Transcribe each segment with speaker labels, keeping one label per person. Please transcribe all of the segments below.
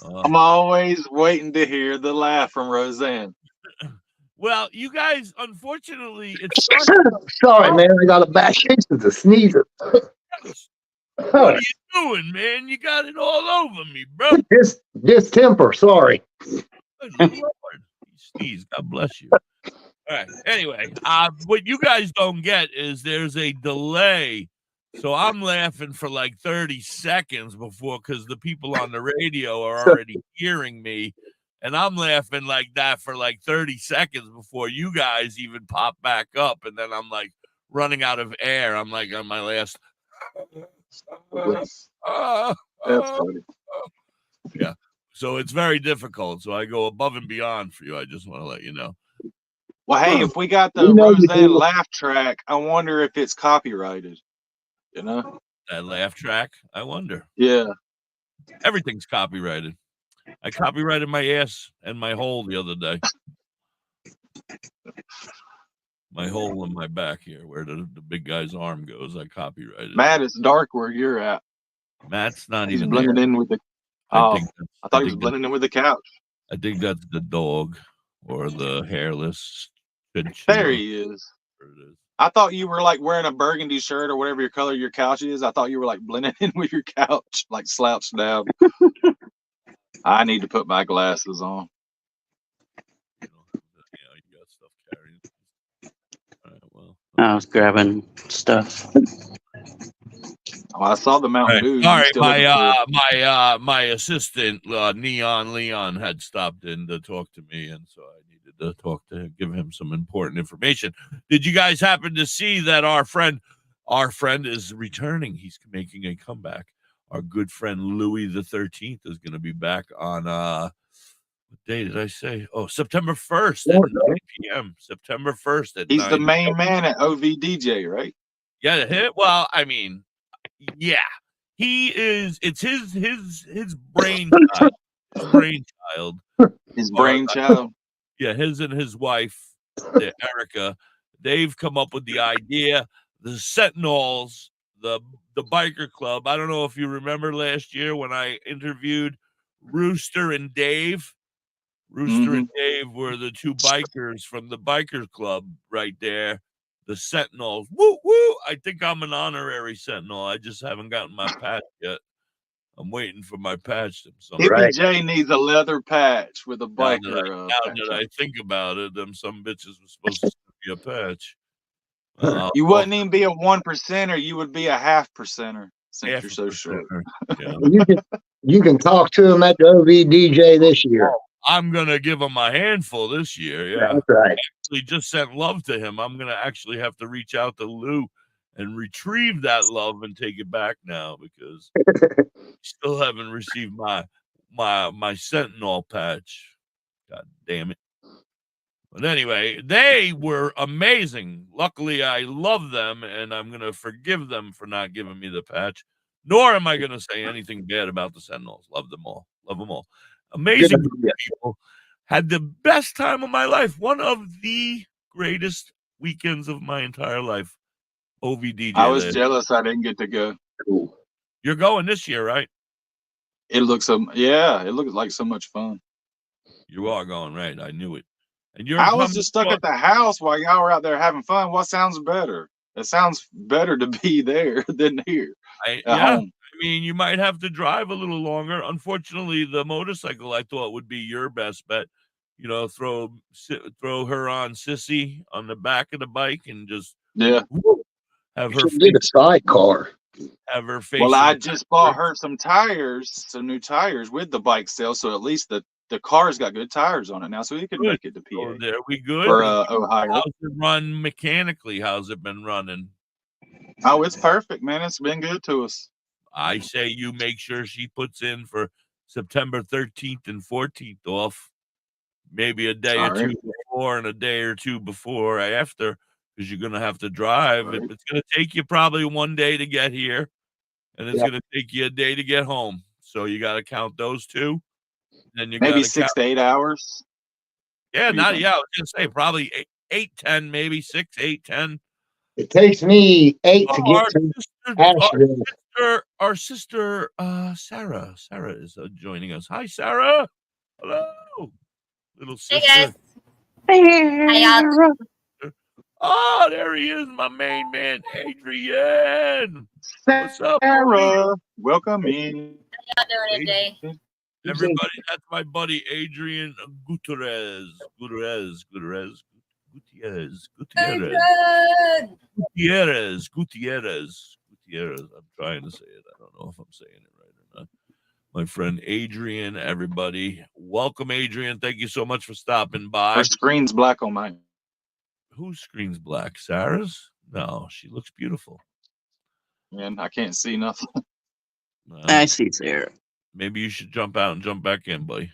Speaker 1: I'm always waiting to hear the laugh from Roseanne.
Speaker 2: Well, you guys, unfortunately, it's
Speaker 3: sorry, man. I got a bad case of the sneezing.
Speaker 2: What are you doing, man? You got it all over me, bro.
Speaker 3: Just temper. Sorry.
Speaker 2: Good Lord. You sneeze. God bless you. All right. Anyway, what you guys don't get is there's a delay. So I'm laughing for like 30 seconds before, because the people on the radio are already hearing me. And I'm laughing like that for like 30 seconds before you guys even pop back up. And then I'm like running out of air. I'm like on my last.
Speaker 1: That's funny.
Speaker 2: Yeah. So it's very difficult. So I go above and beyond for you. I just want to let you know.
Speaker 1: Well, hey, if we got the Roseanne laugh track, I wonder if it's copyrighted. You know?
Speaker 2: That laugh track, I wonder.
Speaker 1: Yeah.
Speaker 2: Everything's copyrighted. I copyrighted my ass and my hole the other day. My hole in my back here, where the big guy's arm goes, I copyrighted.
Speaker 1: Matt, it's dark where you're at.
Speaker 2: Matt's not
Speaker 1: He's
Speaker 2: even
Speaker 1: blending
Speaker 2: there.
Speaker 1: in with the. I thought he was blending in with the couch.
Speaker 2: I think that's the dog or the hairless.
Speaker 1: There he is. I thought you were like wearing a burgundy shirt or whatever your color your couch is. I thought you were like blending in with your couch, like slouched down. I need to put my glasses on.
Speaker 2: Yeah, you got stuff carrying. All right, well.
Speaker 4: I was grabbing stuff.
Speaker 1: Oh, I saw the Mountain Dew.
Speaker 2: All right, my assistant Neon Leon had stopped in to talk to me, and so I needed to talk to him, give him some important information. Did you guys happen to see that our friend is returning? He's making a comeback. Our good friend Louis the 13th is going to be back on what day did I say? Oh, September 1st at 9 p.m. September 1st at 9
Speaker 1: He's the main man at OVDJ, right?
Speaker 2: Yeah, well, I mean, yeah. He is. It's his brainchild.
Speaker 1: His brainchild.
Speaker 2: Yeah, his and his wife, Erica, they've come up with the idea. The Sentinels, the biker club. I don't know if you remember last year when I interviewed Rooster and Dave. Rooster and Dave were the two bikers from the biker club right there. The Sentinels. Woo, woo. I think I'm an honorary Sentinel. I just haven't gotten my patch yet. I'm waiting for my patch.
Speaker 1: Hippie J needs a leather patch with a biker.
Speaker 2: Now that I think about it, them some bitches were supposed to be a patch.
Speaker 1: You wouldn't even be a 1%er. You would be a 0.5%er since you're so short.
Speaker 2: Yeah.
Speaker 3: You can talk to him at the OVDJ this year.
Speaker 2: I'm going to give him a handful this year. Yeah.
Speaker 3: That's right.
Speaker 2: I actually just sent love to him. I'm going to actually have to reach out to Lou and retrieve that love and take it back now, because I still haven't received my Sentinel patch. God damn it. But anyway, they were amazing. Luckily, I love them, and I'm going to forgive them for not giving me the patch. Nor am I going to say anything bad about the Sentinels. Love them all. Love them all. Amazing people. Had the best time of my life. One of the greatest weekends of my entire life. OVDJ.
Speaker 1: I was jealous I didn't get to go.
Speaker 2: You're going this year, right?
Speaker 1: It looks like so much fun.
Speaker 2: You are going, right? I knew it. And
Speaker 1: I was just stuck at the house while y'all were out there having fun. What sounds better? It sounds better to be there than here. Home.
Speaker 2: I mean, you might have to drive a little longer. Unfortunately, the motorcycle I thought would be your best bet. You know, throw her on Sissy on the back of the bike and just have her
Speaker 3: get a sidecar.
Speaker 2: Have her face.
Speaker 1: Well, I just bought her some new tires with the bike sale, so at least the car's got good tires on it now, so we can make it to PA.
Speaker 2: Oh, there we good.
Speaker 1: For Ohio.
Speaker 2: How's it run mechanically? How's it been running?
Speaker 1: Oh, it's perfect, man. It's been good to us.
Speaker 2: I say you make sure she puts in for September 13th and 14th off. Maybe a day or two before and a day or two before or after, because you're going to have to drive. Right. It's going to take you probably one day to get here, and it's going to take you a day to get home. So you got to count those two. Then you
Speaker 1: maybe 6 to 8 hours.
Speaker 2: Yeah, I was going to say probably 8, 10, maybe 6, 8, 10.
Speaker 3: It takes me 8 to get to Asheville.
Speaker 2: our sister, Sarah. Sarah is joining us. Hi, Sarah. Hello, little sister.
Speaker 5: Hey guys. How y'all?
Speaker 2: Oh, there he is, my main man, Adrian. What's up,
Speaker 1: Sarah? Welcome in.
Speaker 5: How y'all doing today?
Speaker 2: Everybody, that's my buddy Adrian Gutierrez. I'm trying to say it. I don't know if I'm saying it right or not. My friend Adrian, everybody. Welcome, Adrian. Thank you so much for stopping by.
Speaker 1: Her screen's black on mine.
Speaker 2: Whose screen's black? Sarah's? No, she looks beautiful.
Speaker 1: Man, I can't see nothing.
Speaker 4: I see Sarah.
Speaker 2: Maybe you should jump out and jump back in, buddy.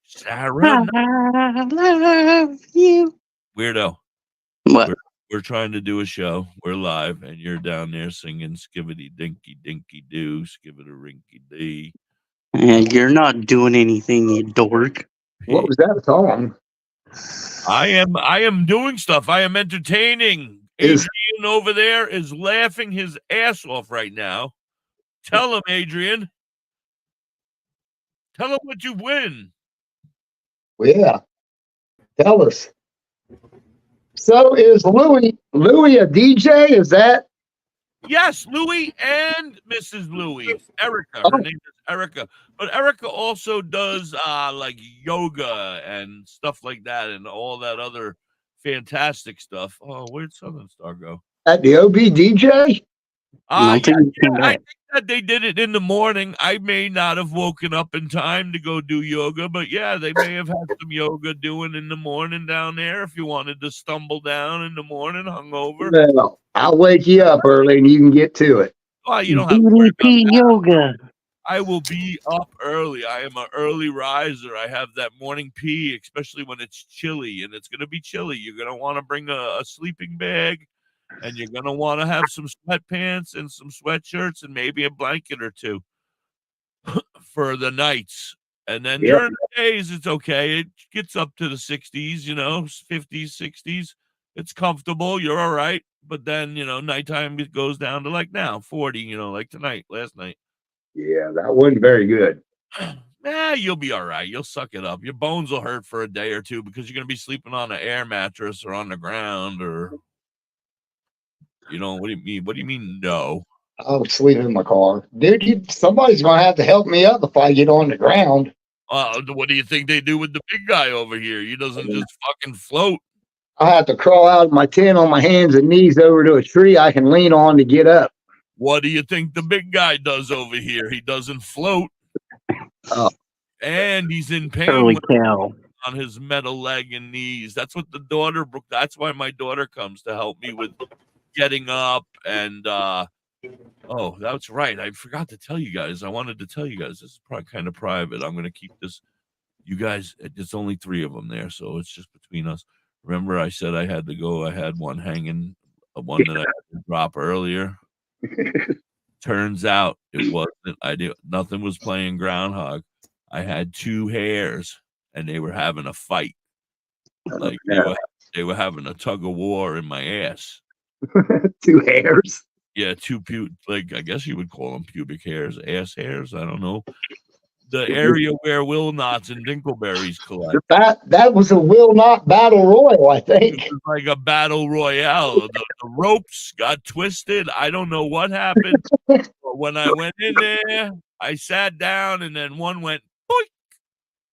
Speaker 2: Sarah,
Speaker 4: I love you.
Speaker 2: Weirdo.
Speaker 4: What?
Speaker 2: We're trying to do a show. We're live, and you're down there singing "Skibbity Dinky Dinky Doo, Skibbity Rinky Dee."
Speaker 4: And you're not doing anything, you dork.
Speaker 3: What was that song?
Speaker 2: I am doing stuff. I am entertaining. Adrian over there is laughing his ass off right now. Tell him, Adrian. Tell him what you win.
Speaker 3: Yeah. Tell us. So is Louie a DJ? Is that?
Speaker 2: Yes, Louie and Mrs. Louie. Erica. Her name is Erica. But Erica also does like yoga and stuff like that and all that other fantastic stuff. Oh, where'd Southern Star go?
Speaker 3: At the OB DJ?
Speaker 2: I think that they did it in the morning. I may not have woken up in time to go do yoga, but yeah, they may have had some yoga doing in the morning down there if you wanted to stumble down in the morning hungover.
Speaker 3: Well, I'll wake you up early and you can get to it.
Speaker 2: Oh, you don't have to worry about that.
Speaker 4: yoga.
Speaker 2: I will be up early. I am an early riser. I have that morning pee, especially when it's chilly, and it's going to be chilly. You're going to want to bring a sleeping bag. And you're going to want to have some sweatpants and some sweatshirts and maybe a blanket or two for the nights. And then during the days, it's okay. It gets up to the 60s, 50s, 60s. It's comfortable. You're all right. But then, nighttime, it goes down to like now, 40, like tonight, last night.
Speaker 3: Yeah, that wasn't very good.
Speaker 2: You'll be all right. You'll suck it up. Your bones will hurt for a day or two because you're going to be sleeping on an air mattress or on the ground or... what do you mean? What do you mean, no?
Speaker 3: I'll sleep in my car. Dude, somebody's going to have to help me up if I get on the ground.
Speaker 2: What do you think they do with the big guy over here? He doesn't just fucking float.
Speaker 3: I have to crawl out of my tent on my hands and knees over to a tree I can lean on to get up.
Speaker 2: What do you think the big guy does over here? He doesn't float.
Speaker 3: Oh.
Speaker 2: And he's in pain on his metal leg and knees. That's what that's why my daughter comes to help me with getting up and that's right. I forgot to tell you guys. I wanted to tell you guys. This is probably kind of private. I'm going to keep this. You guys, it's only 3 of them there, so it's just between us. Remember, I said I had to go. I had one hanging, one that I had to drop earlier. Turns out it wasn't. Nothing was playing groundhog. I had 2 hares, and they were having a fight. Like they were having a tug of war in my ass.
Speaker 3: 2 hairs.
Speaker 2: Yeah, 2 I guess you would call them pubic hairs, ass hairs. I don't know. The area where will knots and dingleberries collect.
Speaker 3: That was a will not battle royal, I think.
Speaker 2: It was like a battle royale. The ropes got twisted. I don't know what happened. But when I went in there, I sat down, and then one went boink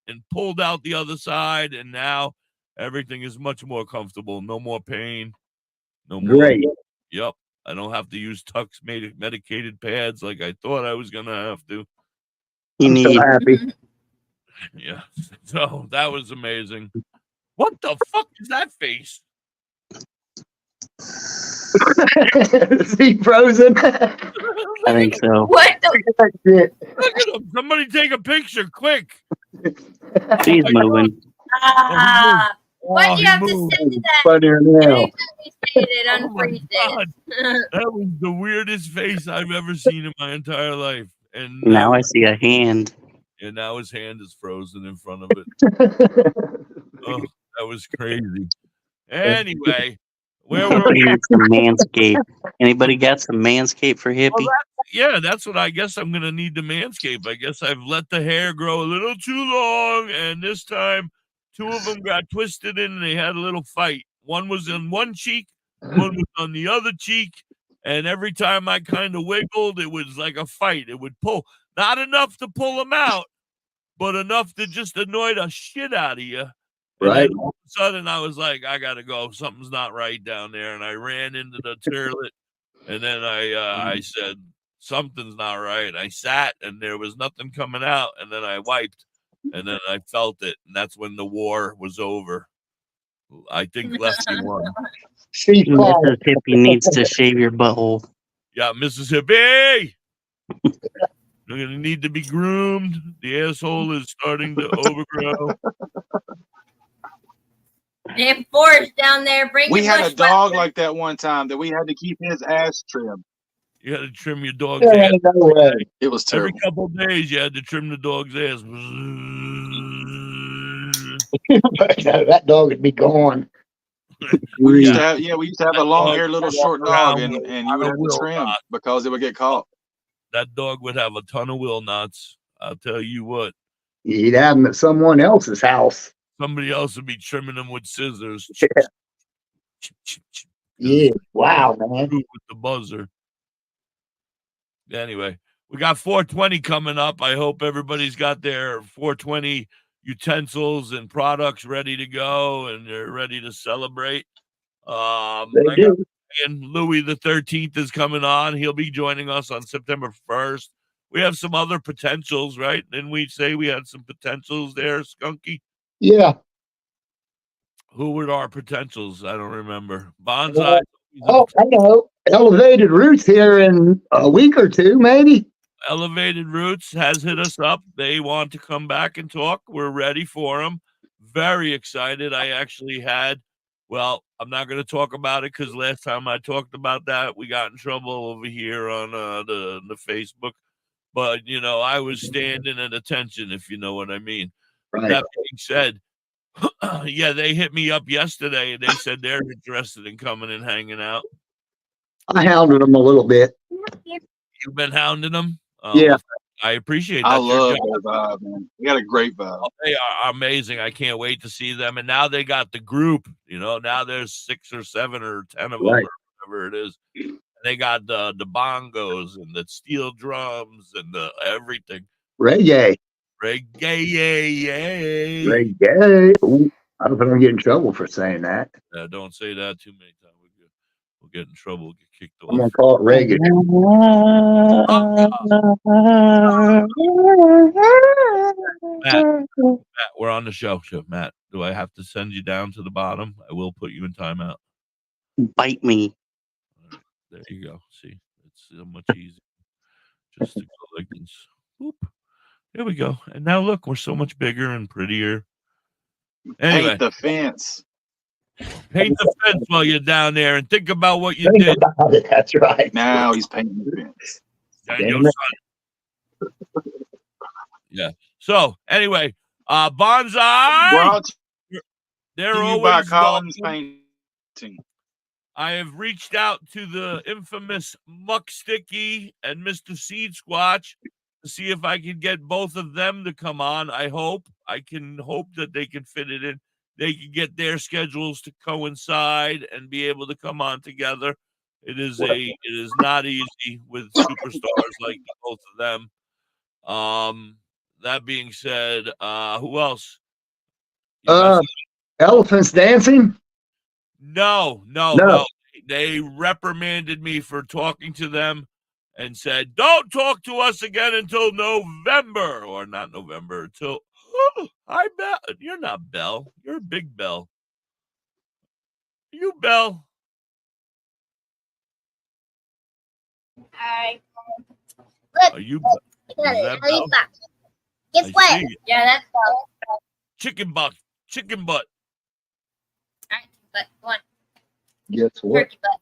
Speaker 2: and pulled out the other side, and now everything is much more comfortable. No more pain. No more.
Speaker 3: Great.
Speaker 2: Yep. I don't have to use Tux medicated pads like I thought I was going to have to.
Speaker 3: I'm so happy.
Speaker 2: Yeah. So that was amazing. What the fuck is that face?
Speaker 3: Is he frozen?
Speaker 4: I think so.
Speaker 5: What the?
Speaker 3: Look
Speaker 2: at him. Somebody take a picture quick.
Speaker 4: He's moving.
Speaker 5: Why do you have to say that?
Speaker 3: Funnier now.
Speaker 5: Anytime you say it, unfreeze it.
Speaker 2: That was the weirdest face I've ever seen in my entire life. And
Speaker 4: now I see a hand.
Speaker 2: And now his hand is frozen in front of it. Oh, That was crazy. Anyway, where were we?
Speaker 4: Need some Manscaped. Anybody got some Manscaped for Hippie?
Speaker 2: Well, that's what I guess I'm going to need to manscape. I guess I've let the hair grow a little too long, and this time 2 of them got twisted in and they had a little fight. One was in one cheek, one was on the other cheek, and every time I kind of wiggled, it was like a fight. It would pull. Not enough to pull them out, but enough to just annoy the shit out of you. And
Speaker 3: Right.
Speaker 2: then all of a sudden, I was like, I got to go. Something's not right down there. And I ran into the toilet, and then I said, something's not right. I sat, and there was nothing coming out, and then I wiped, and then I felt it, and that's when the war was over. I think Lefty won.
Speaker 4: Mrs. Hippie needs to shave your butthole.
Speaker 2: Yeah, Mississippi! You're going to need to be groomed. The asshole is starting to overgrow.
Speaker 5: They have Forrest down there.
Speaker 1: We had a dog like that one time that we had to keep his ass trimmed.
Speaker 2: You had to trim your dog's ass.
Speaker 1: It was terrible.
Speaker 2: Every couple of days, you had to trim the dog's ass.
Speaker 3: That dog would be gone.
Speaker 1: We used to have a long-haired little short dog, and you would have to trim because it would get caught.
Speaker 2: That dog would have a ton of will knots. I'll tell you what.
Speaker 3: You'd have them at someone else's house.
Speaker 2: Somebody else would be trimming them with scissors.
Speaker 3: Yeah. Wow, man.
Speaker 2: With the buzzer. Anyway, we got 420 coming up. I hope everybody's got their 420 utensils and products ready to go, and they're ready to celebrate. And Louis the 13th is coming on. He'll be joining us on September 1st. We have some other potentials, right? Didn't we say we had some potentials there, Skunky?
Speaker 3: Yeah.
Speaker 2: Who were our potentials? I don't remember. Bonsai.
Speaker 3: I know. Elevated Roots here in a week or two, maybe.
Speaker 2: Elevated Roots has hit us up. They want to come back and talk. We're ready for them. Very excited. I actually had, well, I'm not going to talk about it because last time I talked about that, we got in trouble over here on the Facebook. But, you know, I was standing at attention, if you know what I mean.
Speaker 3: Right.
Speaker 2: That being said, yeah, they hit me up yesterday and they said they're interested in coming and hanging out.
Speaker 3: I hounded them a little bit.
Speaker 2: You've been hounding them?
Speaker 3: Yeah.
Speaker 2: I appreciate that.
Speaker 1: I love their vibe, man. They got a great vibe.
Speaker 2: Oh, they are amazing. I can't wait to see them. And now they got the group, you know, now there's 6 or 7 or 10 of them or whatever it is. And they got the bongos and the steel drums and the everything.
Speaker 3: Reggae.
Speaker 2: Reggae.
Speaker 3: Ooh, I don't think I'm getting in trouble for saying that.
Speaker 2: Don't say that too many times. We'll get in trouble. We'll get kicked off.
Speaker 3: I'm going to call it reggae.
Speaker 2: Matt, we're on the show. Matt, do I have to send you down to the bottom? I will put you in timeout.
Speaker 4: Bite me.
Speaker 2: Right, there you go. See, it's so much easier. Just to go like this. Whoop. There we go. And now look, we're so much bigger and prettier. Anyway,
Speaker 1: paint the fence.
Speaker 2: Paint the fence while you're down there and think about what you did.
Speaker 3: That's right.
Speaker 1: Now he's painting the fence.
Speaker 2: Yeah. So anyway, Bonsai. They're always
Speaker 1: Collins Painting.
Speaker 2: I have reached out to the infamous Muck Sticky and Mr. Seed Squatch to see if I can get both of them to come on. I can hope that they can fit it in. They can get their schedules to coincide and be able to come on together. It is not easy with superstars like both of them. That being said, who else?
Speaker 3: Elephants Dancing?
Speaker 2: No. They reprimanded me for talking to them and said, don't talk to us again until November. Or not November, until... Hi, Bell. You're not Bell. You're Big Bell. You Bell.
Speaker 5: Alright. Look.
Speaker 2: Are you?
Speaker 5: Guess what? Yeah, that's Bell.
Speaker 2: Chicken butt.
Speaker 5: Alright, but one.
Speaker 3: Guess what?
Speaker 5: Turkey butt.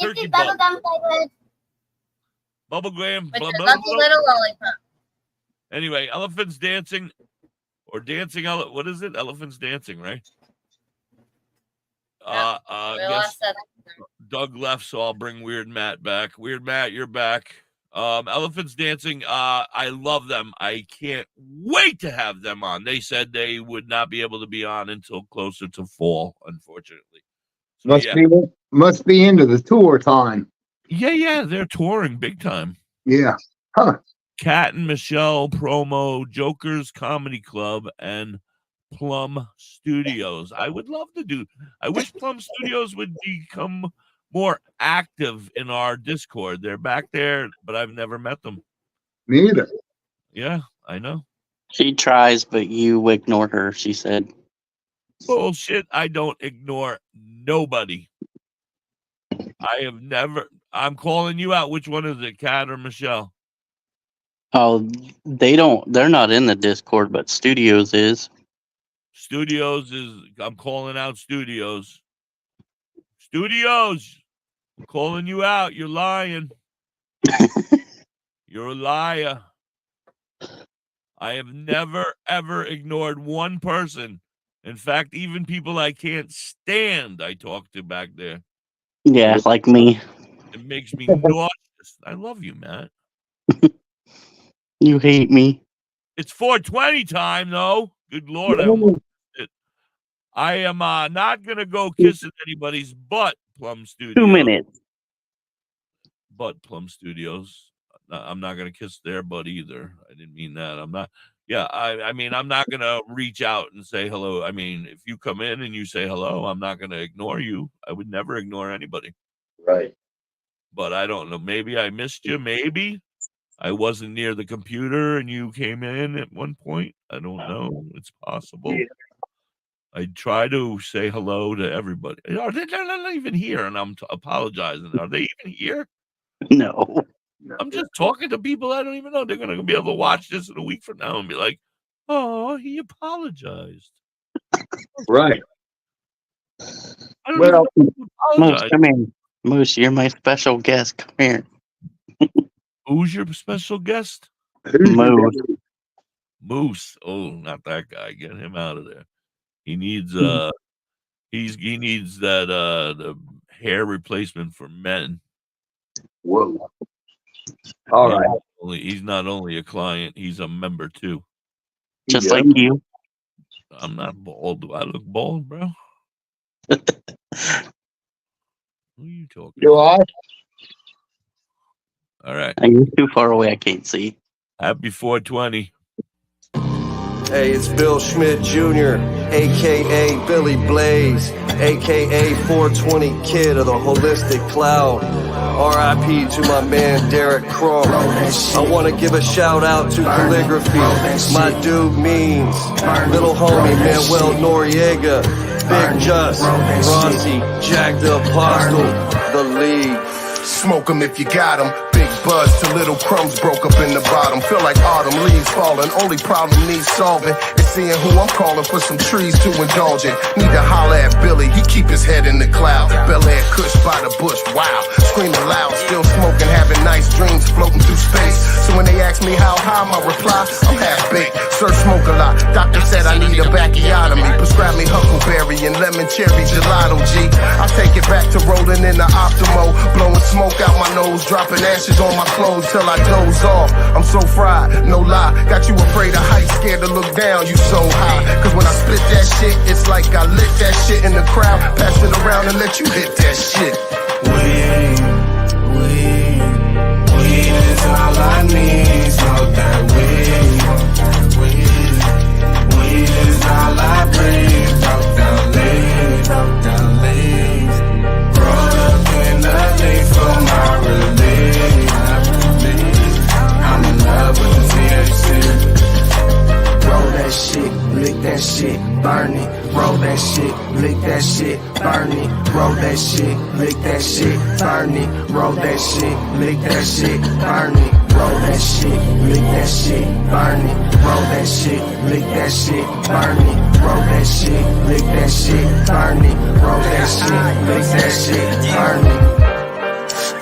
Speaker 2: Turkey
Speaker 5: Give me
Speaker 2: butt.
Speaker 5: bubblegum flavored.
Speaker 2: Bubblegum.
Speaker 5: With your lovely little lollipop.
Speaker 2: Anyway, Elephants Dancing or dancing. What is it? Elephants dancing, right?
Speaker 5: We
Speaker 2: Guess
Speaker 5: lost that.
Speaker 2: Doug left, so I'll bring Weird Matt back. Weird Matt, you're back. Elephants dancing. I love them. I can't wait to have them on. They said they would not be able to be on until closer to fall, unfortunately. So,
Speaker 3: Must be into the tour time.
Speaker 2: Yeah, they're touring big time.
Speaker 3: Yeah. Huh.
Speaker 2: Kat and Michelle promo Joker's Comedy Club and Plum Studios. I would love to do. I wish Plum Studios would become more active in our Discord. They're back there, but I've never met them.
Speaker 3: Me either.
Speaker 2: Yeah, I know.
Speaker 4: She tries, but you ignore her, she said.
Speaker 2: Bullshit. I don't ignore nobody. I have never. I'm calling you out. Which one is it, Kat or Michelle?
Speaker 4: Oh, they're not in the Discord, but Studios is.
Speaker 2: Studios is. I'm calling out Studios. Studios. I'm calling you out. You're lying. You're a liar. I have never, ever ignored one person. In fact, even people I can't stand, I talk to back there.
Speaker 4: Yeah, like me.
Speaker 2: It makes me nauseous. I love you, Matt.
Speaker 4: You hate me.
Speaker 2: It's 420 time, though. Good Lord. I am not going to go kissing anybody's butt, Plum Studios.
Speaker 4: 2 minutes.
Speaker 2: But Plum Studios. I'm not going to kiss their butt either. I didn't mean that. I'm not. Yeah, I mean, I'm not going to reach out and say hello. I mean, if you come in and you say hello, I'm not going to ignore you. I would never ignore anybody.
Speaker 3: Right.
Speaker 2: But I don't know. Maybe I missed you. Maybe I wasn't near the computer and you came in at one point. I don't know. It's possible. Yeah. I try to say hello to everybody. They're not even here, and I'm apologizing. Are they even here?
Speaker 4: No.
Speaker 2: I'm just talking to people I don't even know. They're going to be able to watch this in a week from now and be like, oh, he apologized.
Speaker 3: Right.
Speaker 4: Well, Moose, come in. Moose, you're my special guest. Come here.
Speaker 2: Who's your special guest?
Speaker 4: Moose.
Speaker 2: Moose. Oh, not that guy. Get him out of there. He needs he needs that the hair replacement for men.
Speaker 3: Whoa. All right.
Speaker 2: He's not only a client, he's a member too.
Speaker 4: Just like you.
Speaker 2: I'm not bald. Do I look bald, bro? Who are you talking
Speaker 3: Do I?
Speaker 2: All right.
Speaker 4: You're too far away. I can't see.
Speaker 2: Happy 420.
Speaker 6: Hey, it's Bill Schmidt Jr., a.k.a. Billy Blaze, a.k.a. 420 Kid of the Holistic Cloud. R.I.P. to my man Derek Crum. I want to give a shout out to Calligraphy, my dude Means, little homie Manuel Noriega, Big Just, Rossi, Jack the Apostle, The League.
Speaker 7: Smoke 'em if you got 'em. Big buzz till little crumbs broke up in the bottom. Feel like autumn leaves falling. Only problem needs solving is seeing who I'm calling for some trees to indulge in. Need to holler at Billy, he keep his head in the cloud. Bel Air Kush by the bush, wow. Screaming loud, still smoking, having nice dreams, floating through space. So when they ask me how high, my reply, I'm half baked. Sir, smoke a lot. Doctor said I need a backiotomy. Prescribe me huckleberry and lemon cherry gelato, G. I take it back to rolling in the Optimo, blowing smoke out my nose, dropping ashes on my clothes till I doze off. I'm so fried, no lie. Got you afraid of heights, scared to look down, you so high. Cause when I spit that shit, it's like I lit that shit in the crowd. Pass it around and let you hit that shit. Weed is all I need. Smoke that weed. Weed is all I breathe. Talk down leaves, talk down leaves. Roll up in the leaf for my relief. I'm in love with the THC. Roll that shit, lick that shit, burn it. Roll that shit, lick that shit, burn it. Roll that shit, lick that shit, burn it. Roll that shit, lick that shit, burn it. Roll that shit, lick that shit, burn it. Roll that shit, lick that shit, burn it. Roll that shit, lick that shit, burn it. Roll that shit, lick that shit, burn it.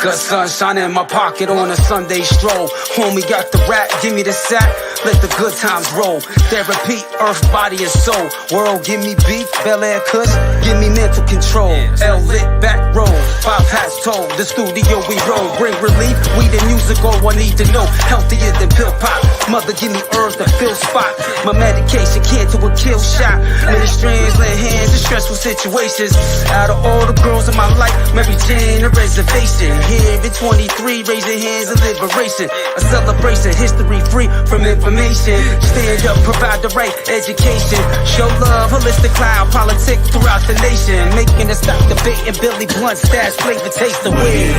Speaker 8: Got sunshine in my pocket on a Sunday stroll. Homie got the rap, give me the sack, let the good times roll. Therapy, earth, body, and soul. World, give me beef, Bel Air Kush, give me mental control. L lit, back row, 5 hats told. The studio we roll, bring relief, weed and music, all I need to know. Healthier than pill pop. Mother, give me herbs to fill spot. My medication can't do a kill shot. Many strands, lay hands in stressful situations. Out of all the girls in my life, Mary Jane, a reservation. Here at 23, raising hands in liberation. A celebration, history free from information. Stand up, provide the right education. Show love, holistic cloud, politics throughout the nation. Making it stop debating Billy Blunt, stash, flavor, taste the weed.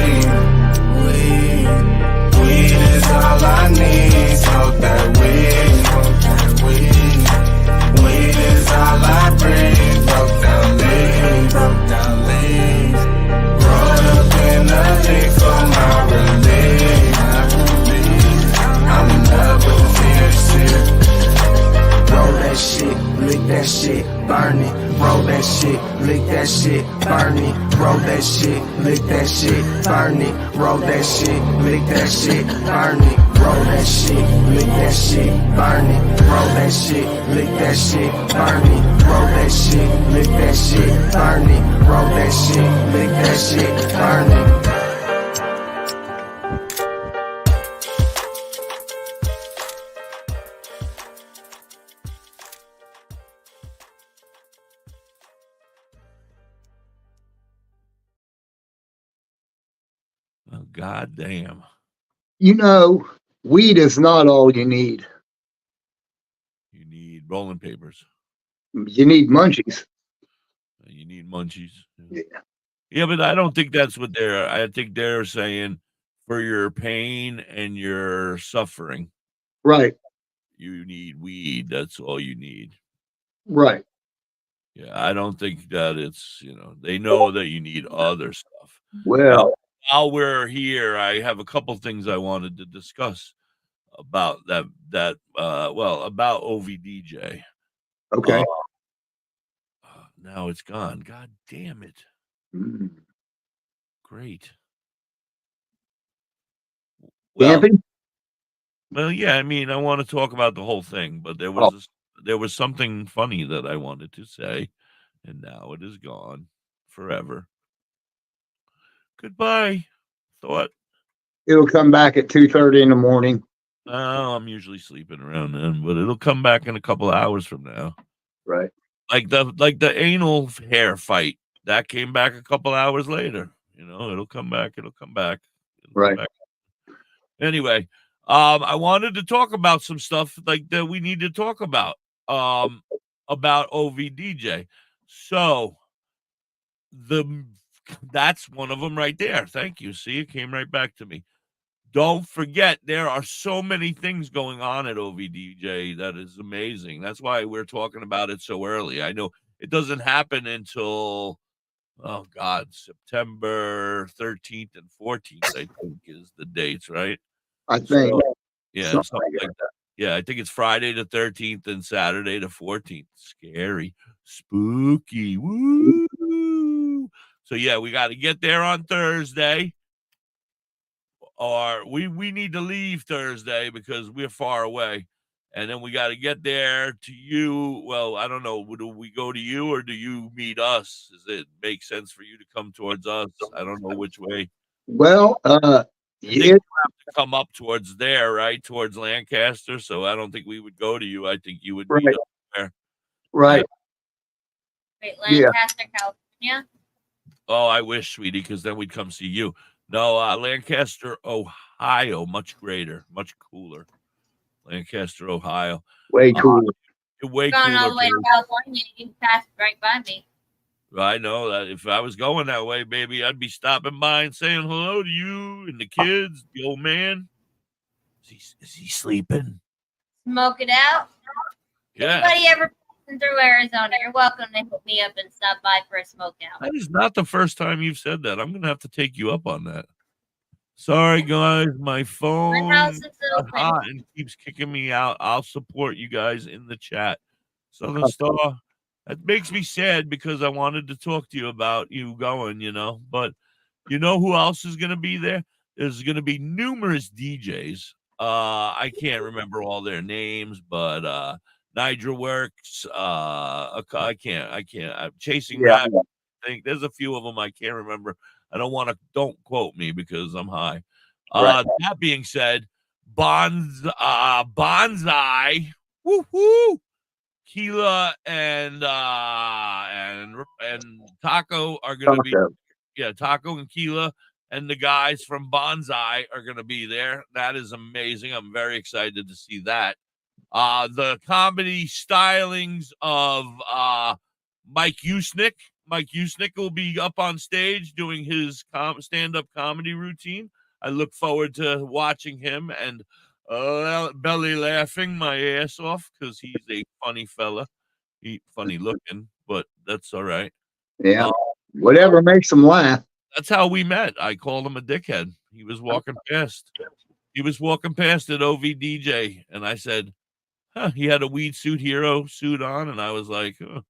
Speaker 9: Weed is all I need. Smoke that weed. Weed is all I breathe. Broke down leaves. Rolled up in a leak for my relief. I'm in love with the THC. Roll that shit, lick that shit, burn it. Roll that shit, lick that shit, burn it. Roll that shit, lick that shit, burn it. Roll that shit, lick that shit, burn it. Roll that shit, lick that shit, burn it. Roll that shit, lick that shit, burn it. Roll that shit, lick that shit, burn it. Roll that shit, lick that shit, burn it.
Speaker 2: Oh, God damn.
Speaker 3: You know, weed is not all you need.
Speaker 2: You need rolling papers.
Speaker 3: You need munchies.
Speaker 2: You need munchies.
Speaker 3: Yeah.
Speaker 2: Yeah, but I don't think that's what I think they're saying for your pain and your suffering.
Speaker 3: Right.
Speaker 2: You need weed. That's all you need.
Speaker 3: Right.
Speaker 2: Yeah, I don't think that it's, they know that you need other stuff.
Speaker 3: Well,
Speaker 2: while we're here, I have a couple things I wanted to discuss about about OVDJ.
Speaker 3: okay.
Speaker 2: Now it's gone. God damn it.
Speaker 3: Mm.
Speaker 2: Great. Well,
Speaker 3: Camping?
Speaker 2: Yeah, I mean, I want to talk about the whole thing, but there was something funny that I wanted to say, and now it is gone forever. Goodbye. Thought.
Speaker 3: It'll come back at 2:30 in the morning.
Speaker 2: Oh, I'm usually sleeping around then, but it'll come back in a couple of hours from now.
Speaker 3: Right.
Speaker 2: Like the anal hair fight that came back a couple hours later. It'll come back.
Speaker 3: Right.
Speaker 2: Back. Anyway, I wanted to talk about some stuff like that we need to talk about OVDJ. So that's one of them right there. Thank you. See, it came right back to me. Don't forget, there are so many things going on at OVDJ that is amazing. That's why we're talking about it so early. I know it doesn't happen until, September 13th and 14th, I think is the dates, right?
Speaker 3: I think.
Speaker 2: So, yeah, something like that. Yeah, I think it's Friday the 13th and Saturday the 14th. Scary. Spooky. Woo! So, yeah, we got to get there on Thursday. Or we need to leave Thursday because we're far away. And then we got to get there to you. Well, I don't know. Do we go to you or do you meet us? Does it make sense for you to come towards us? I don't know which way.
Speaker 3: Well,
Speaker 2: I think you have to come up towards there, right? Towards Lancaster. So I don't think we would go to you. I think you would meet us there.
Speaker 3: Right.
Speaker 5: Wait, Lancaster, California?
Speaker 2: Oh, I wish, sweetie, because then we'd come see you. No, Lancaster, Ohio, much greater, much cooler. Lancaster, Ohio.
Speaker 3: Way cooler.
Speaker 2: Way
Speaker 5: Going
Speaker 2: cooler.
Speaker 5: all the way to California, you passed right by me.
Speaker 2: I know that if I was going that way, baby, I'd be stopping by and saying hello to you and the kids, the old man. Is he sleeping?
Speaker 5: Smoke it out.
Speaker 2: Yeah.
Speaker 5: Anybody ever passing through Arizona, you're welcome to hit me up and stop by for a smoke out.
Speaker 2: That is not the first time you've said that. I'm going to have to take you up on that. Sorry, guys. My phone
Speaker 5: My house is open.
Speaker 2: hot and keeps kicking me out. I'll support you guys in the chat. Southern Star, that makes me sad because I wanted to talk to you about you going, but You know who else is going to be there? There's going to be numerous DJs. I can't remember all their names, but Nigel Works. I can't. I'm Chasing
Speaker 3: Yeah.
Speaker 2: Rabbit. I think there's a few of them I can't remember. I don't quote me because I'm high.
Speaker 3: Right.
Speaker 2: That being said, Bonsai, woohoo, Keela and Taco are gonna be, Taco and Keela and the guys from Bonsai are gonna be there. That is amazing. I'm very excited to see that. The comedy stylings of Mike Usnick. Mike Usnick will be up on stage doing his stand-up comedy routine. I look forward to watching him and belly laughing my ass off because he's a funny fella. He's funny looking, but that's all right.
Speaker 3: Yeah. Whatever makes them laugh.
Speaker 2: That's how we met. I called him a dickhead. He was walking past. He was walking past at OVDJ, and I said, huh, he had a Weed Suit Hero suit on, and I was like, oh,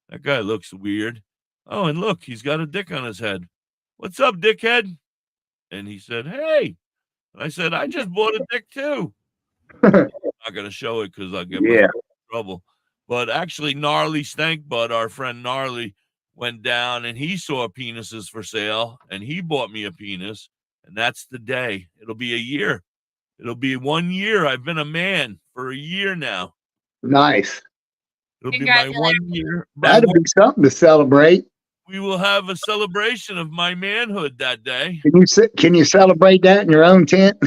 Speaker 2: that guy looks weird. Oh, and look, he's got a dick on his head. What's up, dickhead? And he said, hey. And I said, I just bought a dick too. I'm not going to show it because I'll get myself in trouble. But actually, Gnarly Stankbud, our friend Gnarly, went down and he saw penises for sale and he bought me a penis. And that's the day. It'll be a year. It'll be 1 year. I've been a man for a year now.
Speaker 3: Nice.
Speaker 2: It'll be my 1 year.
Speaker 3: That'd be something to celebrate.
Speaker 2: We will have a celebration of my manhood that day.
Speaker 3: Can you celebrate that in your own tent?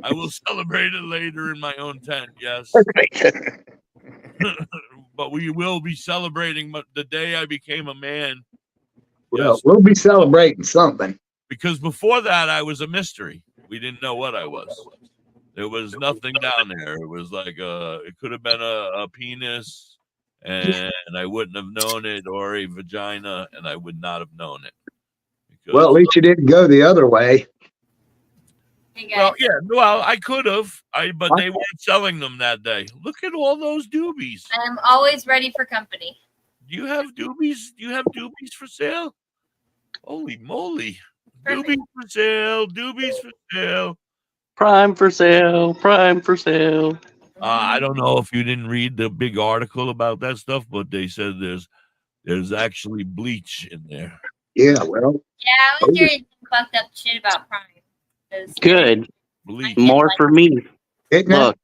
Speaker 2: I will celebrate it later in my own tent, yes. But we will be celebrating the day I became a man.
Speaker 3: Well, we'll be celebrating something.
Speaker 2: Because before that, I was a mystery. We didn't know what I was. There was nothing down there. It was like it could have been a penis. And I wouldn't have known it, or a vagina, and I would not have known it.
Speaker 3: Well, at least you didn't go the other way.
Speaker 2: Well, yeah, well, I could have, but they weren't selling them that day. Look at all those doobies.
Speaker 5: I'm always ready for company.
Speaker 2: Do you have doobies? Do you have doobies for sale? Holy moly! Doobies for sale. Doobies for sale.
Speaker 4: Prime for sale. Prime for sale.
Speaker 2: I don't know if you didn't read the big article about that stuff, but they said there's actually bleach in there.
Speaker 3: Yeah, well.
Speaker 5: Yeah, I was hearing some fucked up shit about Prime.
Speaker 4: Good.
Speaker 2: Bleach.
Speaker 4: More for me. Look.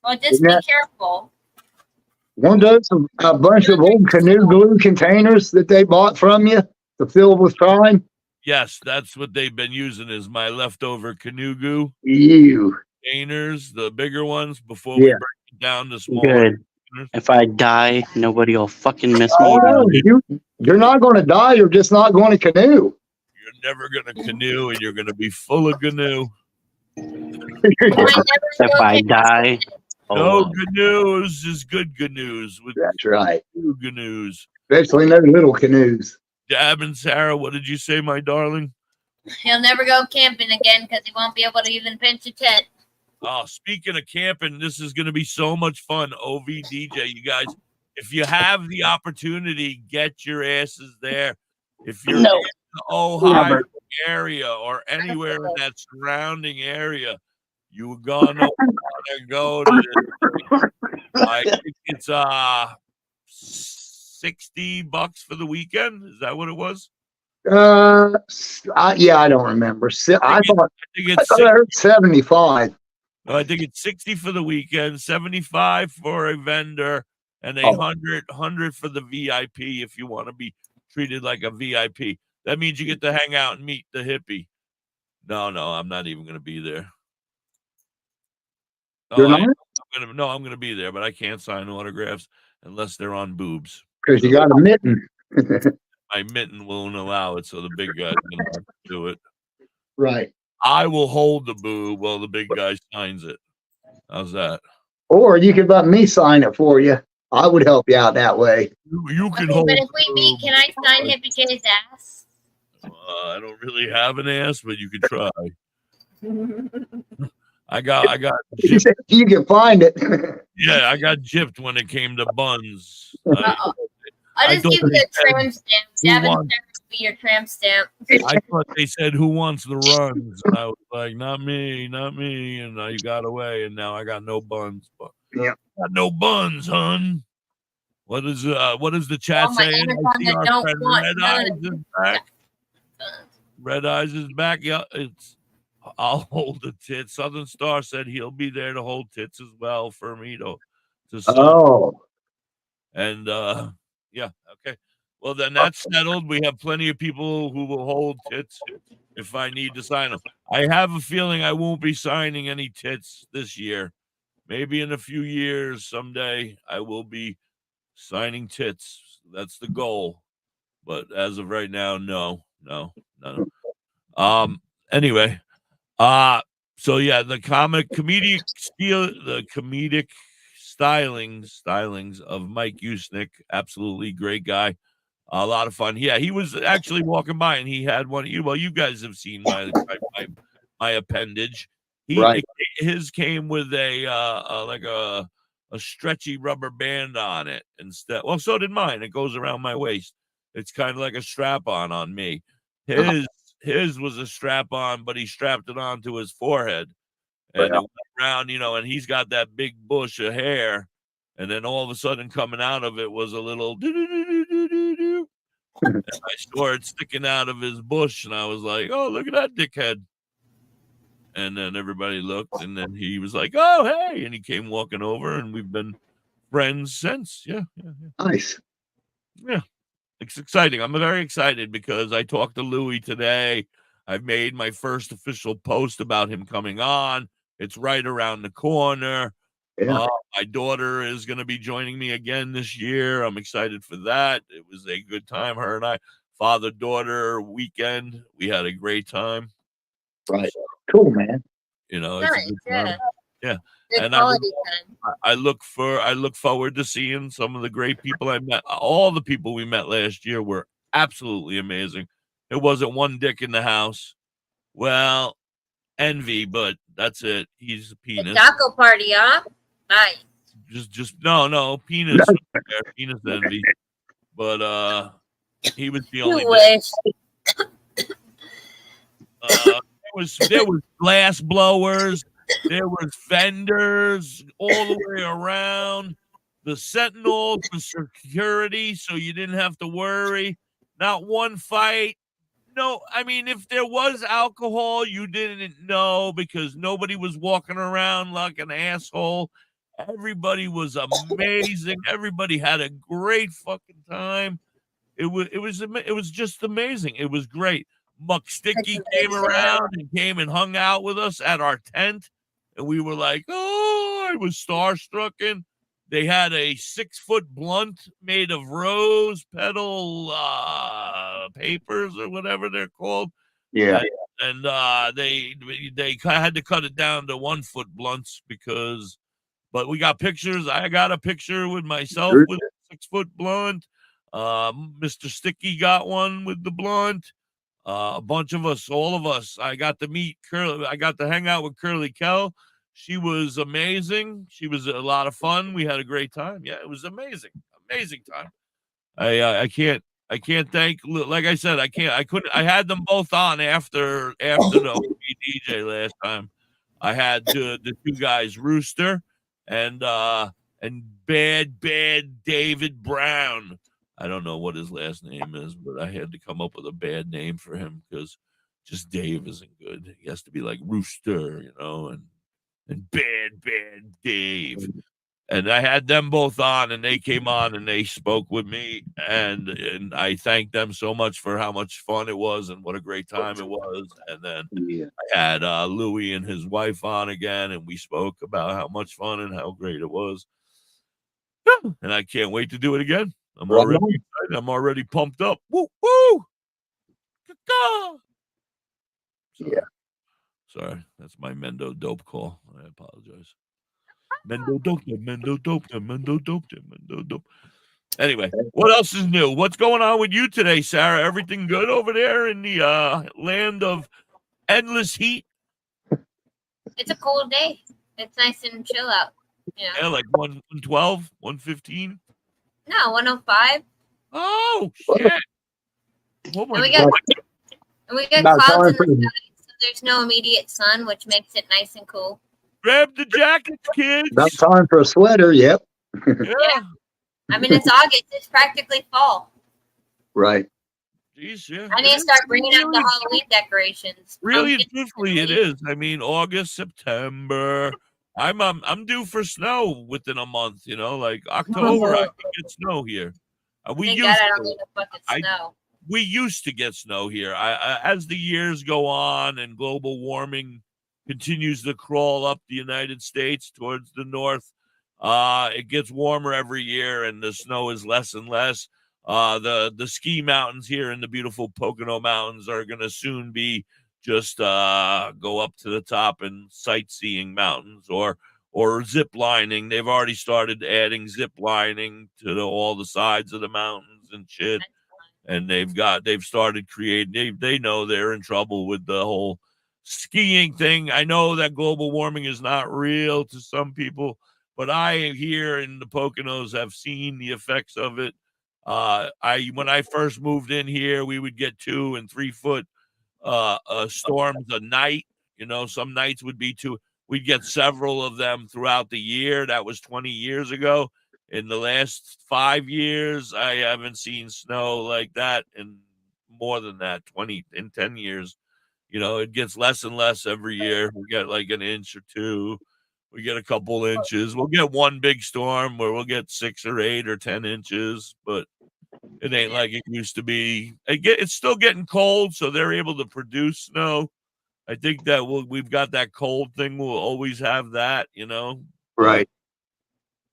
Speaker 5: Well, just be careful.
Speaker 3: One does a bunch of old canoe glue containers that they bought from you to fill with Prime.
Speaker 2: Yes, that's what they've been using as my leftover canoe goo.
Speaker 3: Ew.
Speaker 2: Containers, the bigger ones, before we break it down to smaller.
Speaker 4: Good. If I die, nobody will fucking miss me.
Speaker 3: Oh, you're not going to die. You're just not going to canoe.
Speaker 2: You're never going to canoe, and you're going to be full of canoe.
Speaker 4: If I die,
Speaker 2: no good news is good news.
Speaker 3: That's right.
Speaker 2: Good news.
Speaker 3: Especially no little canoes.
Speaker 2: Dab and Sarah, what did you say, my darling?
Speaker 5: He'll never go camping again because he won't be able to even pinch a tent.
Speaker 2: Oh, speaking of camping, this is going to be so much fun. OVDJ, you guys, if you have the opportunity, get your asses there. If you're in the Ohio area or anywhere in that surrounding area, you're going to want to go to this. I think it's $60 for the weekend. Is that what it was?
Speaker 3: Yeah, I don't remember. I thought I heard 75.
Speaker 2: No, I think it's 60 for the weekend, 75 for a vendor, and 100 for the VIP if you want to be treated like a VIP. That means you get to hang out and meet the hippie. No, I'm not even going to be there.
Speaker 3: You're not?
Speaker 2: I'm going to be there, but I can't sign autographs unless they're on boobs.
Speaker 3: Because you got a mitten.
Speaker 2: My mitten won't allow it, so the big guy's going to do it.
Speaker 3: Right.
Speaker 2: I will hold the boob while the big guy signs it. How's that?
Speaker 3: Or you could let me sign it for you. I would help you out that way.
Speaker 2: You can hold.
Speaker 5: But if we meet, can I sign Hippie J's ass?
Speaker 2: I don't really have an ass, but you could try. I got.
Speaker 3: You can find it.
Speaker 2: Yeah, I got gypped when it came to buns.
Speaker 5: I just give the trim stamp. Be your tramp stamp.
Speaker 2: I thought they said, "Who wants the runs?" And I was like, "Not me, not me." And you got away, and now I got no buns. But
Speaker 3: Yeah.
Speaker 2: got no buns, hun. What is the chat
Speaker 5: All my
Speaker 2: saying? I see
Speaker 5: anaconda
Speaker 2: our
Speaker 5: don't
Speaker 2: friend
Speaker 5: want
Speaker 2: Red
Speaker 5: none
Speaker 2: Eyes
Speaker 5: of
Speaker 2: is back. Red Eyes is back. Yeah, I'll hold the tits. Southern Star said he'll be there to hold tits as well for me to suck.
Speaker 3: Oh,
Speaker 2: And yeah, okay. Well, then that's settled. We have plenty of people who will hold tits if I need to sign them. I have a feeling I won't be signing any tits this year. Maybe in a few years, someday, I will be signing tits. That's the goal. But as of right now, no. Anyway, so yeah, the comedic stylings of Mike Usnick, absolutely great guy. A lot of fun. Yeah, he was actually walking by and he had one. Well, you guys have seen my appendage.
Speaker 3: Right.
Speaker 2: His came with a like a stretchy rubber band on it instead. Well, so did mine. It goes around my waist. It's kind of like a strap on me. His was a strap on, but he strapped it onto his forehead, and it went around, and he's got that big bush of hair, and then all of a sudden coming out of it was a little do. And I saw it sticking out of his bush, and I was like, "Oh, look at that dickhead!" And then everybody looked, and then he was like, "Oh, hey!" And he came walking over, and we've been friends since. Yeah.
Speaker 3: Nice.
Speaker 2: Yeah. It's exciting. I'm very excited because I talked to Louis today. I've made my first official post about him coming on. It's right around the corner.
Speaker 3: Yeah.
Speaker 2: My daughter is going to be joining me again this year. I'm excited for that. It was a good time. Her and I, father-daughter weekend. We had a great time.
Speaker 3: Right. Cool, man.
Speaker 2: It's
Speaker 5: Nice,
Speaker 2: a good time. Yeah.
Speaker 5: Good
Speaker 2: And
Speaker 5: quality time.
Speaker 2: I look forward to seeing some of the great people I met. All the people we met last year were absolutely amazing. There wasn't one dick in the house. Well, Envy, but that's it. He's a
Speaker 5: The
Speaker 2: penis.
Speaker 5: taco party, huh? Nice.
Speaker 2: Just no penis. Penis Envy. But he was the only
Speaker 5: You wish.
Speaker 2: there was glass blowers. There was vendors all the way around. The Sentinels for security, so you didn't have to worry. Not one fight. No, I mean, if there was alcohol, you didn't know because nobody was walking around like an asshole. Everybody was amazing. Everybody had a great fucking time. It was just amazing. It was great. Muck Sticky came around and came and hung out with us at our tent. And we were like, oh, I was starstruck. They had a 6-foot blunt made of rose petal papers or whatever they're called.
Speaker 3: Yeah.
Speaker 2: And they had to cut it down to 1-foot blunts but we got pictures. I got a picture with myself with a 6-foot blunt. Mr. Sticky got one with the blunt. A bunch of us, all of us. I got to meet Curly. I got to hang out with Curly Kell. She was amazing. She was a lot of fun. We had a great time. Yeah, it was amazing time. I can't thank. Like I said, I had them both on after the OP DJ last time. I had the two guys, Rooster and Bad David Brown. I don't know what his last name is, but I had to come up with a bad name for him because just Dave isn't good. He has to be like Rooster, and Bad Dave. And I had them both on, and they came on and they spoke with me, and I thanked them so much for how much fun it was and what a great time it was. And then I had Louis and his wife on again, and we spoke about how much fun and how great it was. And I can't wait to do it again. I'm already excited. I'm already pumped up. Woo woo! Sorry, that's my Mendo dope call. I apologize. Mendo dope. Anyway, what else is new? What's going on with you today, Sarah? Everything good over there in the land of endless heat?
Speaker 5: It's a cold day. It's nice and chill out.
Speaker 2: Yeah, like 112, 115.
Speaker 5: No, 105.
Speaker 2: Oh shit! Oh my
Speaker 5: And we
Speaker 2: God.
Speaker 5: got
Speaker 3: About
Speaker 5: clouds
Speaker 3: time
Speaker 5: in
Speaker 3: for
Speaker 5: the sky, so there's no immediate sun, which makes it nice and cool.
Speaker 2: Grab the jackets, kids.
Speaker 3: about time for a sweater. Yep.
Speaker 2: Yeah.
Speaker 5: I mean, it's August. It's practically fall.
Speaker 3: Right.
Speaker 2: Jeez, yeah.
Speaker 5: I need to start bringing out the Halloween decorations.
Speaker 2: Really,
Speaker 5: Pumpkins and
Speaker 2: truthfully, it
Speaker 5: leaves.
Speaker 2: is. I mean, August, September. I'm due for snow within a month. You know, like October, I can get snow here. We
Speaker 5: Thank
Speaker 2: used
Speaker 5: God I don't
Speaker 2: to.
Speaker 5: need a bucket
Speaker 2: I-
Speaker 5: snow.
Speaker 2: We used to get snow here. As the years go on and global warming continues to crawl up the United States towards the north, it gets warmer every year, and the snow is less and less. The ski mountains here in the beautiful Pocono Mountains are going to soon be just go up to the top and sightseeing mountains or zip lining. They've already started adding zip lining to all the sides of the mountains and shit. And they've started creating. They know they're in trouble with the whole skiing thing. I know that global warming is not real to some people, but I here in the Poconos have seen the effects of it. When I first moved in here, we would get 2 and 3 foot storms a night. You know, some nights would be 2. We'd get several of them throughout the year. That was 20 years ago. In the last 5 years, I haven't seen snow like that in more than that, 10 years. You know, it gets less and less every year. We get like an inch or 2. We get a couple inches. We'll get one big storm where we'll get 6 or 8 or 10 inches, but it ain't like it used to be. It's still getting cold, so they're able to produce snow. I think that we've got that cold thing. We'll always have that, you know.
Speaker 3: Right.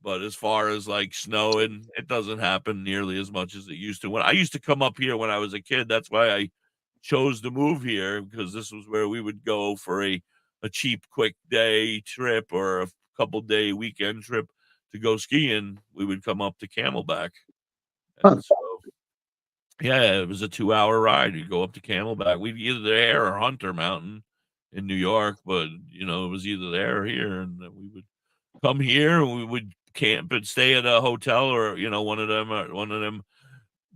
Speaker 2: But as far as like snowing, it doesn't happen nearly as much as it used to. When I used to come up here when I was a kid, that's why I chose to move here, because this was where we would go for a cheap, quick day trip or a couple day weekend trip to go skiing. We would come up to Camelback. And so, yeah, it was a 2-hour ride. We'd go up to Camelback. We'd either there or Hunter Mountain in New York, but you know, it was either there or here, and we would come here and we would camp and stay at a hotel or, you know, one of them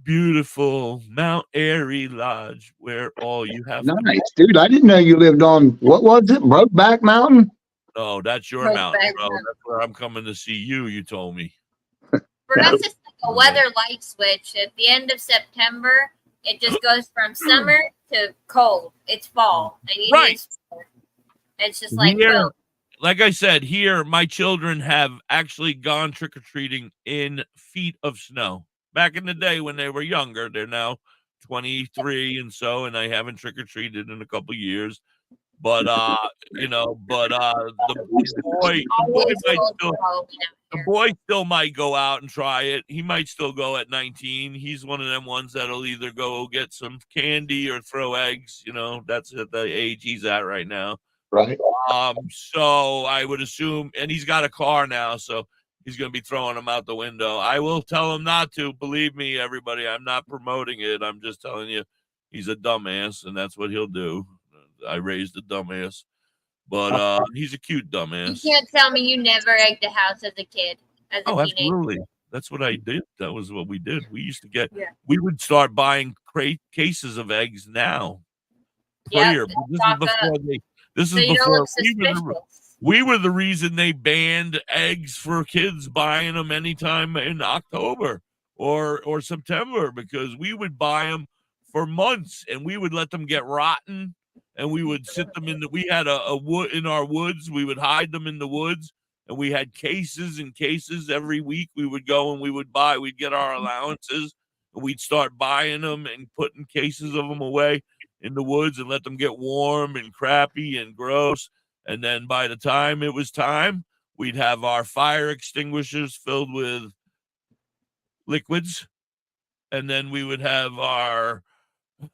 Speaker 2: beautiful Mount Airy Lodge where all you have
Speaker 3: Nice, dude. I didn't know you lived on, what was it? Brokeback Mountain?
Speaker 2: No, that's your mountain, bro. That's where I'm coming to see you, you told me.
Speaker 5: For us, it's like a weather light switch. At the end of September, it just goes from summer to cold. It's fall. And you need spring. It's just like, boom.
Speaker 2: Like I said, here, my children have actually gone trick-or-treating in feet of snow. Back in the day when they were younger, they're now 23 and so, and I haven't trick-or-treated in a couple years. But, you know, the boy still might go out and try it. He might still go at 19. He's one of them ones that'll either go get some candy or throw eggs. You know, that's at the age he's at right now.
Speaker 3: Right.
Speaker 2: So I would assume, and he's got a car now, so he's going to be throwing them out the window. I will tell him not to. Believe me, everybody, I'm not promoting it. I'm just telling you, he's a dumbass, and that's what he'll do. I raised a dumbass, but he's a cute dumbass.
Speaker 5: You can't tell me you never egged a house as a kid, as a teenager.
Speaker 2: Absolutely. That's what I did. That was what we did. We used to we would start buying cases of eggs now. Clear. This is before we were the reason they banned eggs for kids buying them anytime in October or September, because we would buy them for months and we would let them get rotten and we would sit them we had a wood in our woods. We would hide them in the woods and we had cases and cases every week. We would go and we'd get our allowances and we'd start buying them and putting cases of them away in the woods and let them get warm and crappy and gross. And then by the time it was time, we'd have our fire extinguishers filled with liquids. And then we would have our,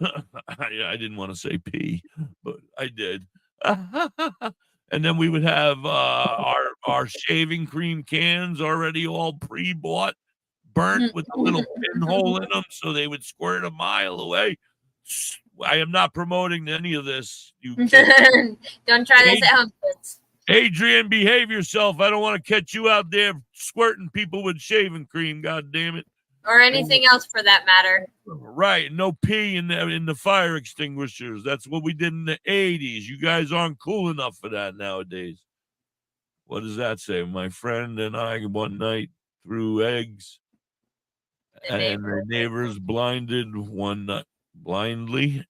Speaker 2: I didn't want to say pee, but I did. And then we would have our shaving cream cans already all pre-bought, burnt with a little pinhole in them so they would squirt a mile away. I am not promoting any of this. You
Speaker 5: don't try this at home, kids.
Speaker 2: Adrian, behave yourself. I don't want to catch you out there squirting people with shaving cream. God damn it!
Speaker 5: or anything else for that matter.
Speaker 2: Right. No pee in the fire extinguishers. That's what we did in the 80s. You guys aren't cool enough for that nowadays. What does that say? My friend and I one night threw eggs, and the neighbors blindly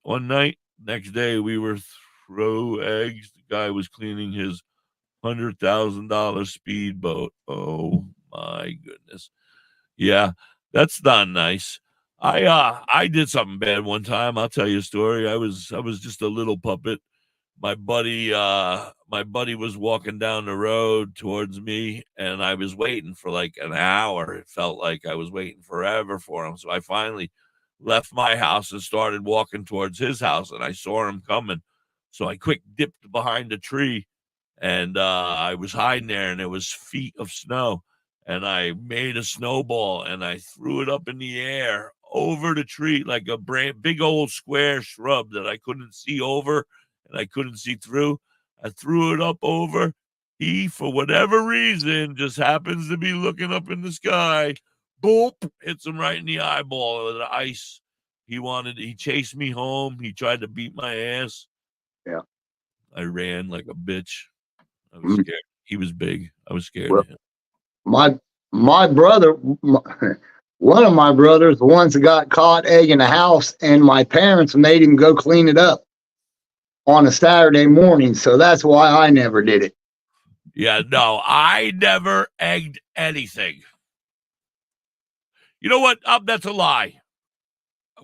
Speaker 2: one night. Next day we were throw eggs. The guy was cleaning his $100,000 speedboat. Oh my goodness. Yeah, that's not nice. I did something bad one time. I'll tell you a story. I was just a little puppet. My buddy was walking down the road towards me, and I was waiting for like an hour. It felt like I was waiting forever for him. So I finally left my house and started walking towards his house, and I saw him coming. So I quick dipped behind a tree, and I was hiding there, and it was feet of snow. And I made a snowball, and I threw it up in the air over the tree like a big old square shrub that I couldn't see over and I couldn't see through. I threw it up over. He, for whatever reason, just happens to be looking up in the sky. Boop, hits him right in the eyeball with the ice. He chased me home. He tried to beat my ass.
Speaker 3: Yeah.
Speaker 2: I ran like a bitch. I was scared. He was big. I was scared of him.
Speaker 3: My brother, one of my brothers, the ones that got caught egging a house, and my parents made him go clean it up on a Saturday morning. So that's why I never did it.
Speaker 2: Yeah, no, I never egged anything. You know what? That's a lie.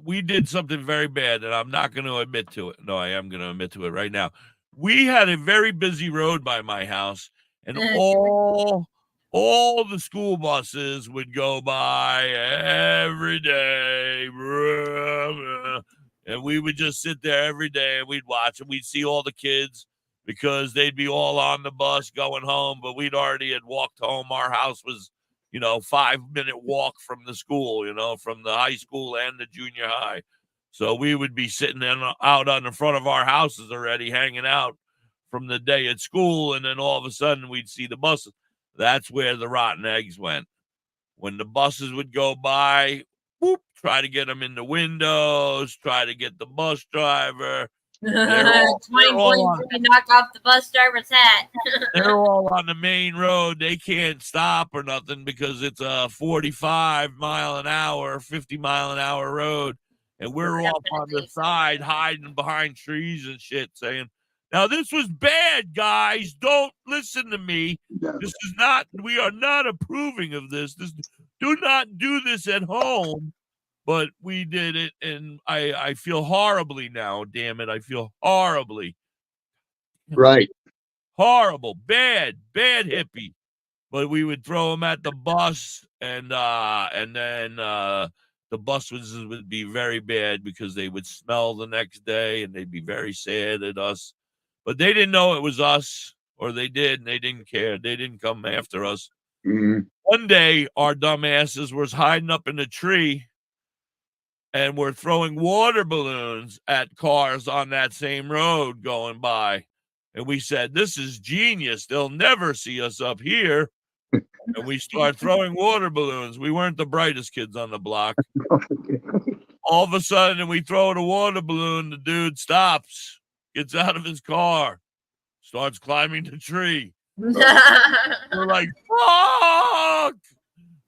Speaker 2: We did something very bad, and I'm not going to admit to it. No, I am going to admit to it right now. We had a very busy road by my house, and all the school buses would go by every day. And we would just sit there every day, and we'd watch, and we'd see all the kids because they'd be all on the bus going home, but we'd already had walked home. Our house was 5-minute walk from the school, from the high school and the junior high. So we would be sitting out on the front of our houses already, hanging out from the day at school. And then all of a sudden we'd see the buses. That's where the rotten eggs went. When the buses would go by, whoop, try to get them in the windows, try to get the bus driver.
Speaker 5: Knock off the bus driver's hat.
Speaker 2: They're all on the main road. They can't stop or nothing because it's a 45 mile an hour, 50 mile an hour road. And we're off on the side hiding behind trees and shit saying, now this was bad, guys. Don't listen to me. We are not approving of this. Do not do this at home. But we did it, and I feel horribly now. Damn it, I feel horribly.
Speaker 3: Right.
Speaker 2: Horrible, bad hippie. But we would throw them at the bus, and then the buses would be very bad because they would smell the next day, and they'd be very sad at us. But they didn't know it was us, or they did, and they didn't care. They didn't come after us.
Speaker 3: Mm-hmm.
Speaker 2: One day, our dumbasses was hiding up in a tree, and we're throwing water balloons at cars on that same road going by. And we said, this is genius. They'll never see us up here. And we start throwing water balloons. We weren't the brightest kids on the block. All of a sudden, we throw the water balloon. The dude stops, gets out of his car, starts climbing the tree. We're like, fuck!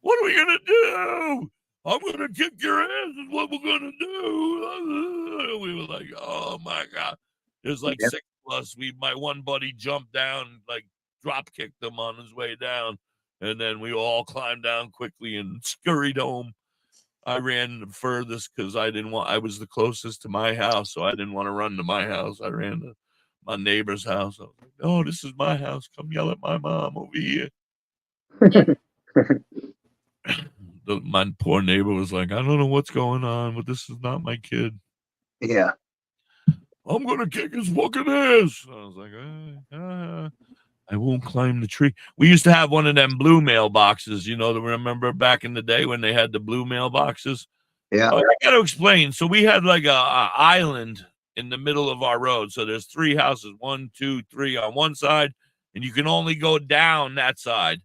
Speaker 2: What are we going to do? I'm going to kick your ass is what we're going to do. We were like, oh, my God. There's like 6 of us. My one buddy jumped down, like drop kicked him on his way down. And then we all climbed down quickly and scurried home. I ran the furthest because I was the closest to my house, so I didn't want to run to my house. I ran to my neighbor's house. I was like, oh, this is my house. Come yell at my mom over here. My poor neighbor was like, I don't know what's going on, but this is not my kid.
Speaker 3: Yeah.
Speaker 2: I'm going to kick his fucking ass. I was like, I won't climb the tree. We used to have one of them blue mailboxes, remember back in the day when they had the blue mailboxes?
Speaker 3: Yeah.
Speaker 2: I got to explain. So we had like a island in the middle of our road. So there's 3 houses, 1, 2, 3 on one side, and you can only go down that side.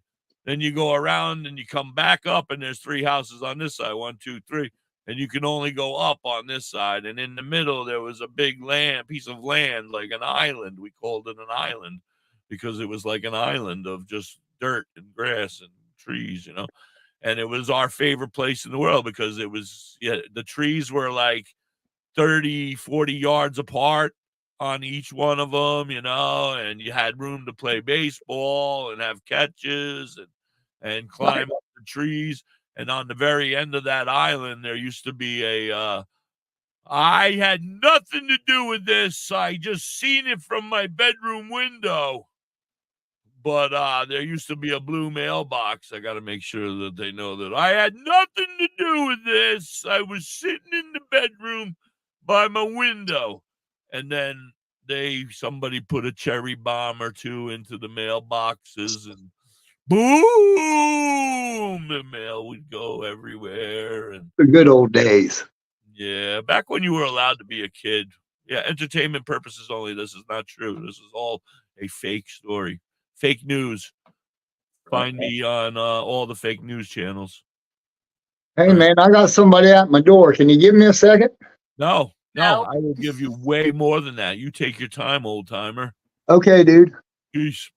Speaker 2: Then you go around and you come back up, and there's 3 houses on this side, 1, 2, 3, and you can only go up on this side. And in the middle, there was a big piece of land, like an island. We called it an island because it was like an island of just dirt and grass and trees, And it was our favorite place in the world because it was, the trees were like 30, 40 yards apart on each one of them, and you had room to play baseball and have catches and climb up the trees. And on the very end of that island, there used to be I had nothing to do with this. I just seen it from my bedroom window. But there used to be a blue mailbox. I got to make sure that they know that I had nothing to do with this. I was sitting in the bedroom by my window. And then somebody put a cherry bomb or 2 into the mailboxes, and boom, the mail would go everywhere. And
Speaker 3: the good old days.
Speaker 2: Yeah, back when you were allowed to be a kid. Yeah, entertainment purposes only. This is not true. This is all a fake story. Fake news. Find me on all the fake news channels.
Speaker 3: Hey, man, I got somebody at my door. Can you give me a second?
Speaker 2: No, I will give you way more than that. You take your time, old timer.
Speaker 3: Okay, dude.
Speaker 2: Peace.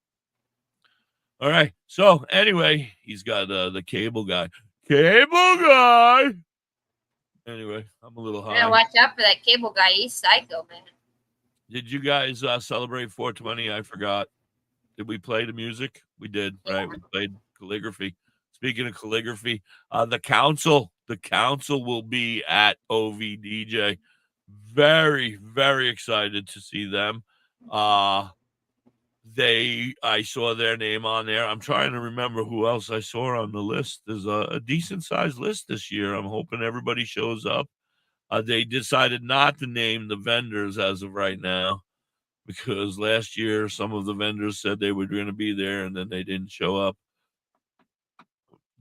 Speaker 2: All right. So anyway, he's got the cable guy. Anyway, I'm a little high.
Speaker 5: Yeah, watch out for that cable guy. He's psycho, man.
Speaker 2: Did you guys celebrate 420? I forgot. Did we play the music? We did, right? We played calligraphy. Speaking of calligraphy, the council will be at OVDJ. Very, very excited to see them. I saw their name on there. I'm trying to remember who else I saw on the list. There's a decent sized list this year. I'm hoping everybody shows up. They decided not to name the vendors as of right now, because last year some of the vendors said they were going to be there and then they didn't show up.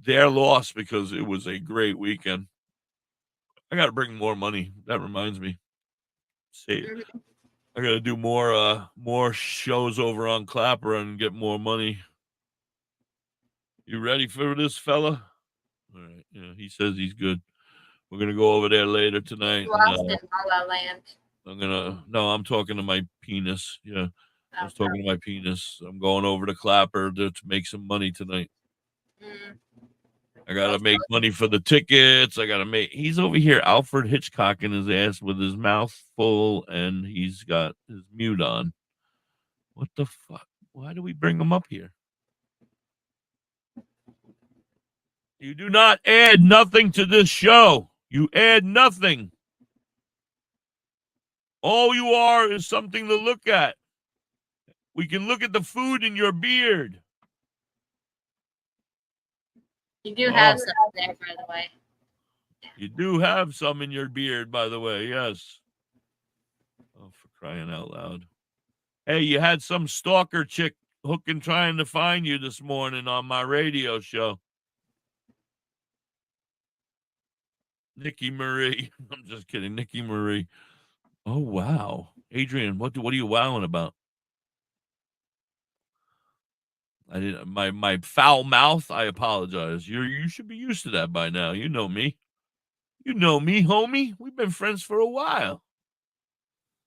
Speaker 2: Their loss, because it was a great weekend. I got to bring more money. That reminds me. I got to do more shows over on Clapper and get more money. You ready for this, fella? All right. Yeah, he says he's good. We're going to go over there later tonight.
Speaker 5: Lost in La La Land.
Speaker 2: I'm talking to my penis. Yeah. I was talking to my penis. I'm going over to Clapper to make some money tonight. I got to make money for the tickets. He's over here, Alfred Hitchcocking his ass with his mouth full, and he's got his mute on. What the fuck? Why do we bring him up here? You do not add nothing to this show. You add nothing. All you are is something to look at. We can look at the food in your beard.
Speaker 5: You do have some there, by the way.
Speaker 2: You do have some in your beard, by the way. Yes. Oh, for crying out loud. Hey, you had some stalker chick hooking trying to find you this morning on my radio show. Nikki Marie. I'm just kidding. Nikki Marie. Oh, wow. Adrian, what are you wowing about? I didn't my foul mouth. I apologize. You should be used to that by now. You know me. You know me, homie. We've been friends for a while.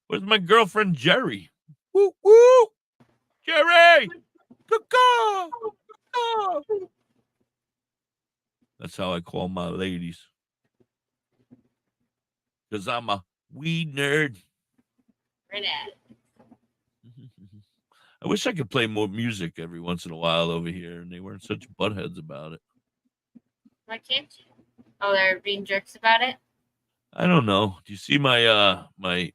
Speaker 2: Where's my girlfriend Jerry? Woo woo, Jerry. Caw-caw. Caw-caw. That's how I call my ladies. Because I'm a weed nerd.
Speaker 5: Right at.
Speaker 2: I wish I could play more music every once in a while over here, and they weren't such buttheads about it.
Speaker 5: Why can't you? Oh, they're being jerks about it?
Speaker 2: I don't know. Do you see my my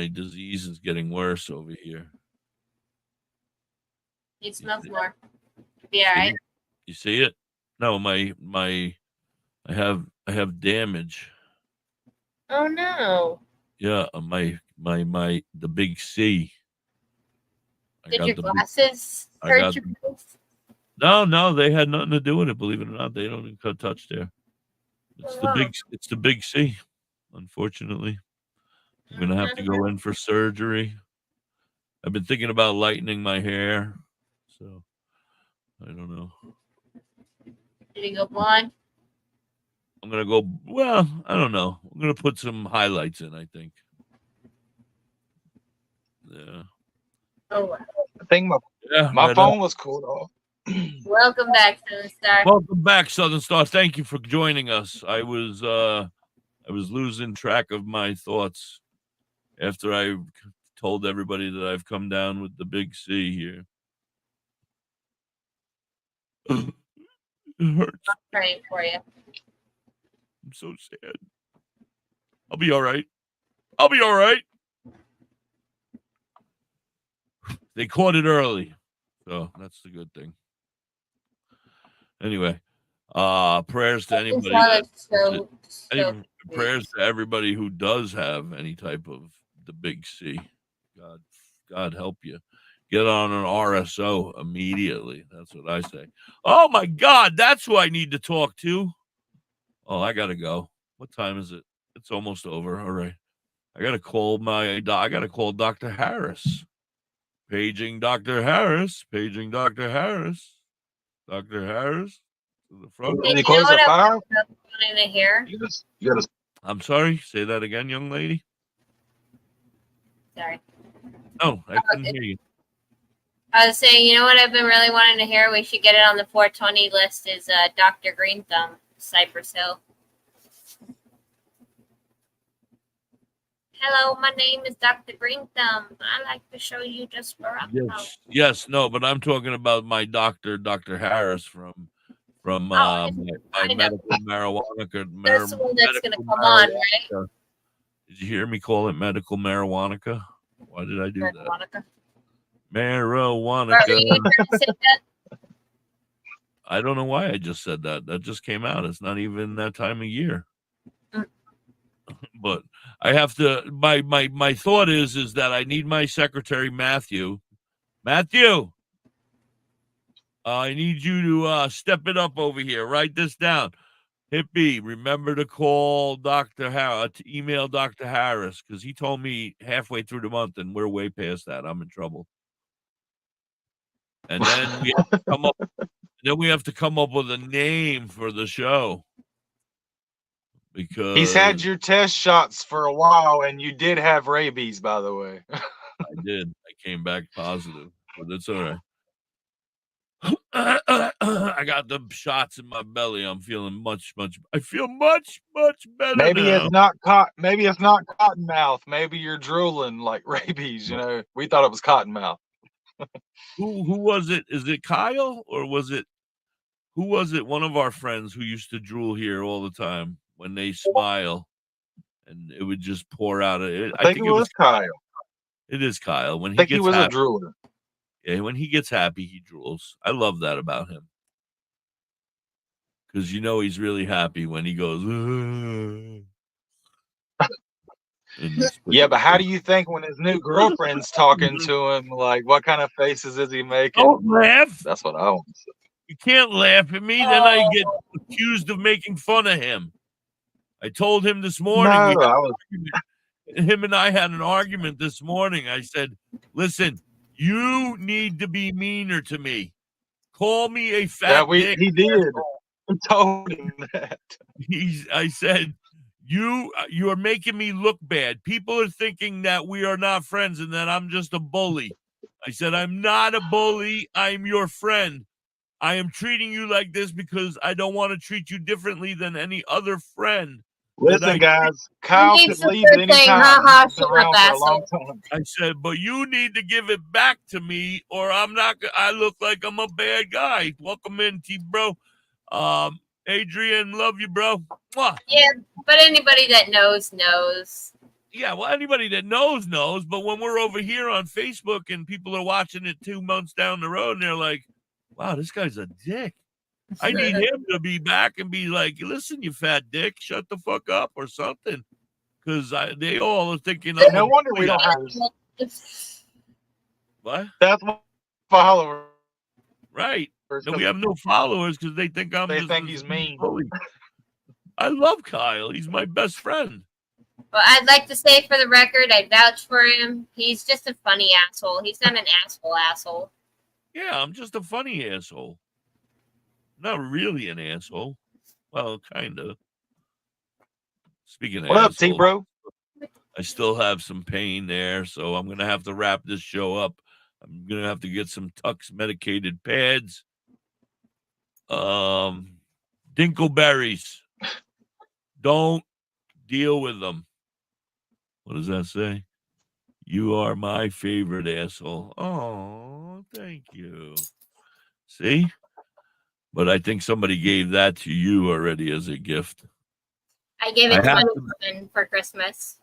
Speaker 2: disease is getting worse over here?
Speaker 5: Need smoke more. Be all right.
Speaker 2: You see it? No, I have damage.
Speaker 5: Oh no.
Speaker 2: Yeah, the big C.
Speaker 5: Did your glasses hurt your face?
Speaker 2: No, they had nothing to do with it. Believe it or not, they don't even touch there. It's the big C. Unfortunately, I'm gonna have to go in for surgery. I've been thinking about lightening my hair, so I don't know.
Speaker 5: Did he go blonde?
Speaker 2: I'm gonna go. Well, I don't know. I'm gonna put some highlights in. I think. Yeah.
Speaker 5: Oh, wow.
Speaker 1: I think my phone was cool though.
Speaker 5: Welcome back, Southern Star.
Speaker 2: Welcome back, Southern Star. Thank you for joining us. I was losing track of my thoughts after I told everybody that I've come down with the big C here. It hurts.
Speaker 5: I'm praying for you.
Speaker 2: I'm so sad. I'll be all right. I'll be all right. They caught it early, so that's the good thing. Anyway, prayers to anybody. Prayers to everybody who does have any type of the big C. God help you. Get on an RSO immediately. That's what I say. Oh my God, that's who I need to talk to. Oh, I gotta go. What time is it? It's almost over. All right. I gotta call Dr. Harris. Paging Dr. Harris. Paging Dr. Harris. Dr. Harris to the front.
Speaker 5: Hey, you know what I'm wanting to hear?
Speaker 2: I'm sorry. Say that again, young lady.
Speaker 5: Sorry.
Speaker 2: Oh, I couldn't hear you.
Speaker 5: I was saying, you know what I've been really wanting to hear? We should get it on the 420 list is Dr. Green Thumb, Cypress Hill. Hello, my name is Dr. Green Thumb. I like to show you just where I'm going.
Speaker 2: Yes, no, but I'm talking about my doctor, Dr. Harris from my medical marijuana.
Speaker 5: That's the one that's going to come on, right?
Speaker 2: Did you hear me call it medical marijuana? Why did I do that? Marijuana.
Speaker 5: Are you trying to say that?
Speaker 2: I don't know why I just said that. That just came out. It's not even that time of year. But I have to. My thought is that I need my secretary Matthew. Matthew, I need you to step it up over here. Write this down. Hippie, remember to call Dr. Harris, to email Dr. Harris, because he told me halfway through the month, and we're way past that. I'm in trouble. And then we have to come up. Then we have to come up with a name for the show. Because
Speaker 1: he's had your test shots for a while, and you did have rabies, by the way.
Speaker 2: I did. I came back positive, but that's all right. I got the shots in my belly. I'm feeling I feel much better.
Speaker 1: Maybe
Speaker 2: now.
Speaker 1: it's not cotton mouth. Maybe you're drooling like rabies. You know, we thought it was cotton mouth.
Speaker 2: Who was it? Is it Kyle or was it? Who was it? One of our friends who used to drool here all the time when they smile, and it would just pour out.
Speaker 1: I think it was Kyle.
Speaker 2: It is Kyle. When
Speaker 1: I think he was a drooler.
Speaker 2: Yeah, when he gets happy, he drools. I love that about him. Because he's really happy when he goes.
Speaker 1: Yeah, but how do you think when his new girlfriend's talking to him, like, what kind of faces is he making?
Speaker 2: Don't laugh.
Speaker 1: That's what I want to say.
Speaker 2: You can't laugh at me. Then I get accused of making fun of him. I told him this morning. Him and I had an argument this morning. I said, listen, you need to be meaner to me. Call me a fat dick.
Speaker 1: He did. I told him that.
Speaker 2: I said, you are making me look bad. People are thinking that we are not friends and that I'm just a bully. I said, I'm not a bully. I'm your friend. I am treating you like this because I don't want to treat you differently than any other friend.
Speaker 1: Listen, guys, Kyle could leave at any time. I
Speaker 2: said, but you need to give it back to me, or I look like I'm a bad guy. Welcome in, T-bro. Adrian, love you, bro. Mwah.
Speaker 5: Yeah, but anybody that knows.
Speaker 2: Yeah, well, anybody that knows. But when we're over here on Facebook and people are watching it 2 months down the road, and they're like, wow, this guy's a dick. I need him to be back and be like, listen, you fat dick, shut the fuck up or something. Because they all are thinking.
Speaker 1: No wonder we don't have.
Speaker 2: What?
Speaker 1: That's my follower.
Speaker 2: Right. No, we have no followers because they think
Speaker 1: They think he's mean.
Speaker 2: Bully. I love Kyle. He's my best friend.
Speaker 5: Well, I'd like to say for the record, I vouch for him. He's just a funny asshole. He's not an asshole.
Speaker 2: Yeah, I'm just a funny asshole. not really an asshole. Well, kind of. Speaking of
Speaker 1: What up,
Speaker 2: assholes,
Speaker 1: T-bro?
Speaker 2: I still have some pain there, so I'm going to have to wrap this show up. I'm going to have to get some Tux medicated pads. Dinkleberries. Don't deal with them. What does that say? You are my favorite asshole. Oh, thank you. See? But I think somebody gave that to you already as a gift.
Speaker 5: I gave it to my husband for Christmas.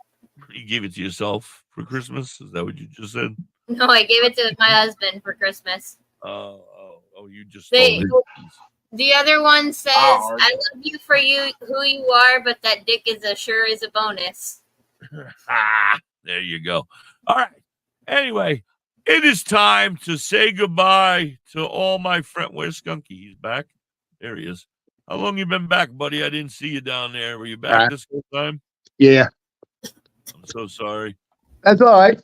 Speaker 2: You gave it to yourself for Christmas? Is that what you just said?
Speaker 5: No, I gave it to my husband for Christmas.
Speaker 2: Oh, you just stole it.
Speaker 5: The other one says, I love you for you who you are, but that dick is sure is a bonus.
Speaker 2: There you go. All right. Anyway, it is time to say goodbye to all my friends. Where's Skunky? He's back. There he is. How long you been back, buddy? I didn't see you down there. Were you back this whole time?
Speaker 3: Yeah.
Speaker 2: I'm so sorry.
Speaker 3: That's all right.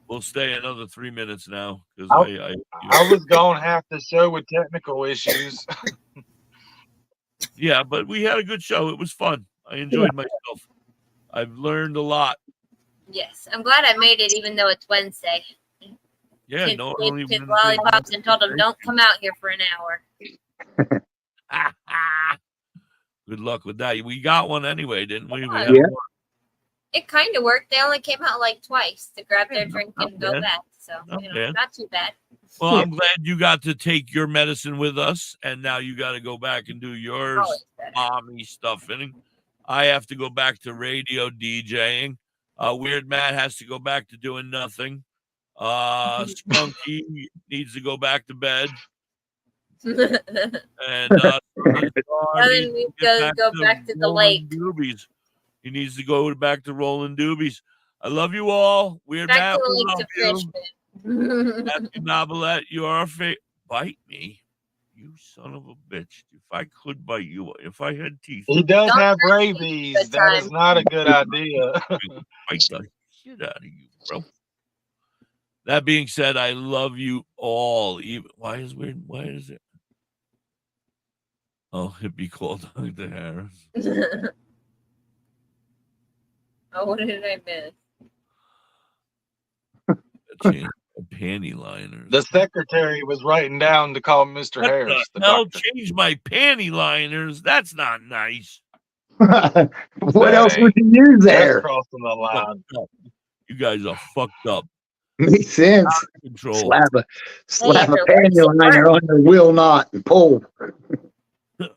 Speaker 2: We'll stay another 3 minutes now because
Speaker 1: I was gone half the show with technical issues.
Speaker 2: Yeah, but we had a good show. It was fun. I enjoyed myself. I've learned a lot.
Speaker 5: Yes, I'm glad I made it, even though it's Wednesday.
Speaker 2: Yeah,
Speaker 5: Kids
Speaker 2: no,
Speaker 5: gave
Speaker 2: only
Speaker 5: kids lollipops and told them don't come out here for an hour.
Speaker 2: Good luck with that. We got one anyway, didn't we?
Speaker 5: Yeah. It kind of worked. They only came out like twice to grab their drink and go back. So, not too bad.
Speaker 2: Well, I'm glad you got to take your medicine with us, and now you got to go back and do yours, mommy stuff. And I have to go back to radio DJing. Weird Matt has to go back to doing nothing. Skunky needs to go back to bed. And
Speaker 5: then we go back to the lake.
Speaker 2: Doobies. He needs to go back to rolling doobies. I love you all. Weird
Speaker 5: back
Speaker 2: Matt,
Speaker 5: to the
Speaker 2: we
Speaker 5: lake
Speaker 2: love
Speaker 5: to
Speaker 2: you.
Speaker 5: fish.
Speaker 2: Matthew Novelette, you are a bite me. You son of a bitch. If I could bite you, if I had teeth.
Speaker 1: He does have rabies. That is not a good idea.
Speaker 2: Bite the shit out of you, bro. That being said, I love you all. Even why is it? Oh, Hippie called Dr. Harris.
Speaker 5: Oh, what did I miss?
Speaker 2: Panty liners.
Speaker 1: The secretary was writing down to call Mr. Harris.
Speaker 2: Hell, change my panty liners. That's not nice.
Speaker 3: What else would you use there?
Speaker 1: That's crossing the line.
Speaker 2: You guys are fucked up.
Speaker 3: Makes sense.
Speaker 2: Control.
Speaker 3: Slap a panty liner on the wheel knot and pull.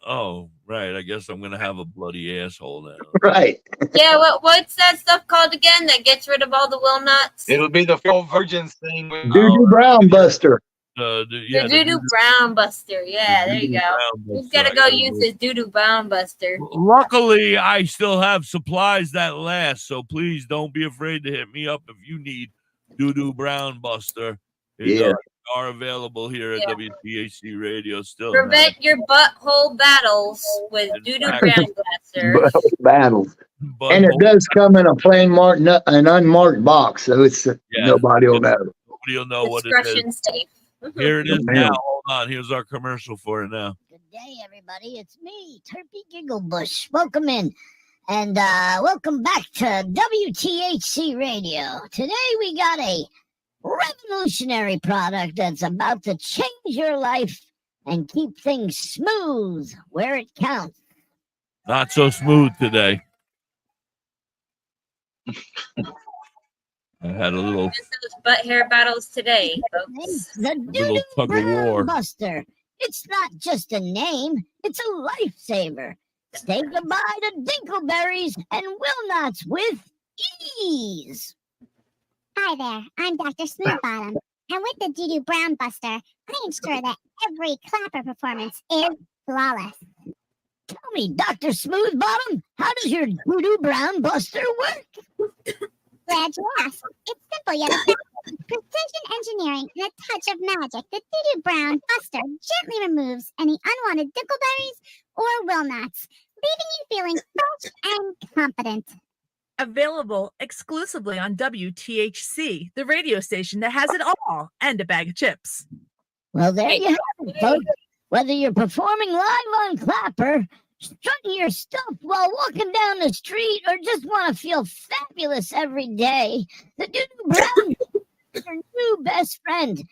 Speaker 2: Oh, right. I guess I'm gonna have a bloody asshole now.
Speaker 3: Right.
Speaker 5: Yeah. What's that stuff called again that gets rid of all the will nuts?
Speaker 1: It'll be the full virgins thing.
Speaker 3: Doo-doo brown buster.
Speaker 5: The doo-doo brown buster. Yeah, there you go. He's got to go use his doo-doo brown buster.
Speaker 2: Luckily, I still have supplies that last, so please don't be afraid to hit me up if you need doo-doo brown buster. Are available here at WTHC Radio still.
Speaker 5: Prevent your butthole battles with doo-doo brown buster.
Speaker 3: Battles. And it does come in a plain an unmarked box, so it's nobody will know.
Speaker 2: Nobody will know what it is.
Speaker 5: Safe.
Speaker 2: Here it is now. Hold on. Here's our commercial for it now.
Speaker 10: Good day, everybody. It's me, Turpy Gigglebush. Welcome in. And welcome back to WTHC Radio. Today we got a revolutionary product that's about to change your life and keep things smooth where it counts.
Speaker 2: Not so smooth today. I had a little
Speaker 5: butt hair battles today, folks.
Speaker 10: The
Speaker 2: little tug of war.
Speaker 10: Buster. It's not just a name, it's a lifesaver. Say goodbye to dingleberries and will-nots with ease.
Speaker 11: Hi there, I'm Dr. Smoothbottom, and with the Doo-Doo Brown Buster, I ensure that every clapper performance is flawless.
Speaker 10: Tell me, Dr. Smoothbottom, how does your Doo-Doo Brown Buster work?
Speaker 11: Glad you asked. It's simple yet effective. Precision engineering and a touch of magic. The Doo-Doo Brown Buster gently removes any unwanted dickleberries or will-nots, leaving you feeling fresh and confident.
Speaker 12: Available exclusively on WTHC, the radio station that has it all, and a bag of chips.
Speaker 10: Well, there you have it, folks. Whether you're performing live on Clapper, strutting your stuff while walking down the street, or just want to feel fabulous every day, the Doo-Doo Brown is your new best friend.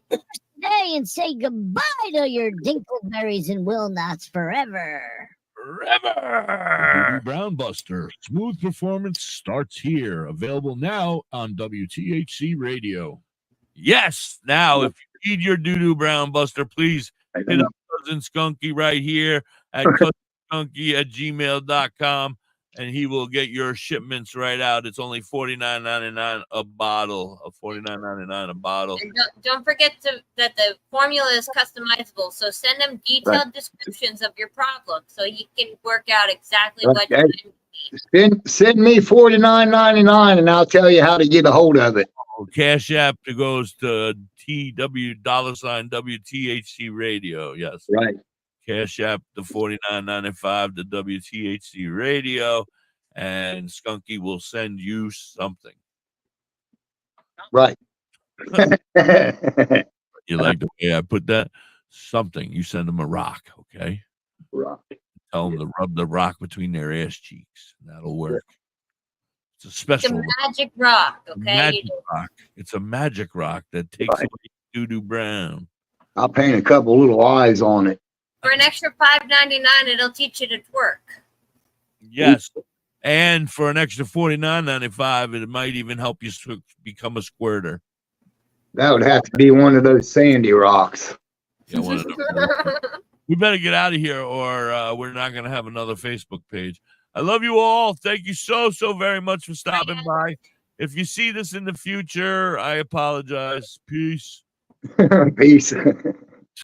Speaker 10: Get today and say goodbye to your dingleberries and willnuts forever.
Speaker 2: Forever. Brown Buster. Smooth performance starts here. Available now on WTHC Radio. Yes. Now, if you need your Doo-Doo Brown Buster, please hit up Cousin Skunky right here at cousinskunky@gmail.com, and he will get your shipments right out. It's only $49.99 a bottle. $49.99 a bottle.
Speaker 5: And don't forget that the formula is customizable. So send them detailed descriptions of your problem so he can work out exactly what you need.
Speaker 3: Send me $49.99 and I'll tell you how to get a hold of it.
Speaker 2: Cash App goes to $WTHC Radio. Yes.
Speaker 3: Right.
Speaker 2: Cash App the $49.95 to WTHC Radio, and Skunky will send you something.
Speaker 3: Right.
Speaker 2: You like the way I put that? Something. You send them a rock, okay?
Speaker 3: Rock.
Speaker 2: Tell them to rub the rock between their ass cheeks. That'll work. It's a special
Speaker 5: It's a magic rock, okay?
Speaker 2: magic rock. It's a magic rock that takes away Doo-Doo Brown.
Speaker 3: I'll paint a couple little eyes on it.
Speaker 5: For an extra $5.99, it'll teach you to twerk.
Speaker 2: Yes. And for an extra $49.95, it might even help you become a squirter.
Speaker 3: That would have to be one of those sandy rocks.
Speaker 2: Yeah, one of those. We better get out of here, or we're not going to have another Facebook page. I love you all. Thank you so very much for stopping by. If you see this in the future, I apologize. Peace.
Speaker 3: Peace.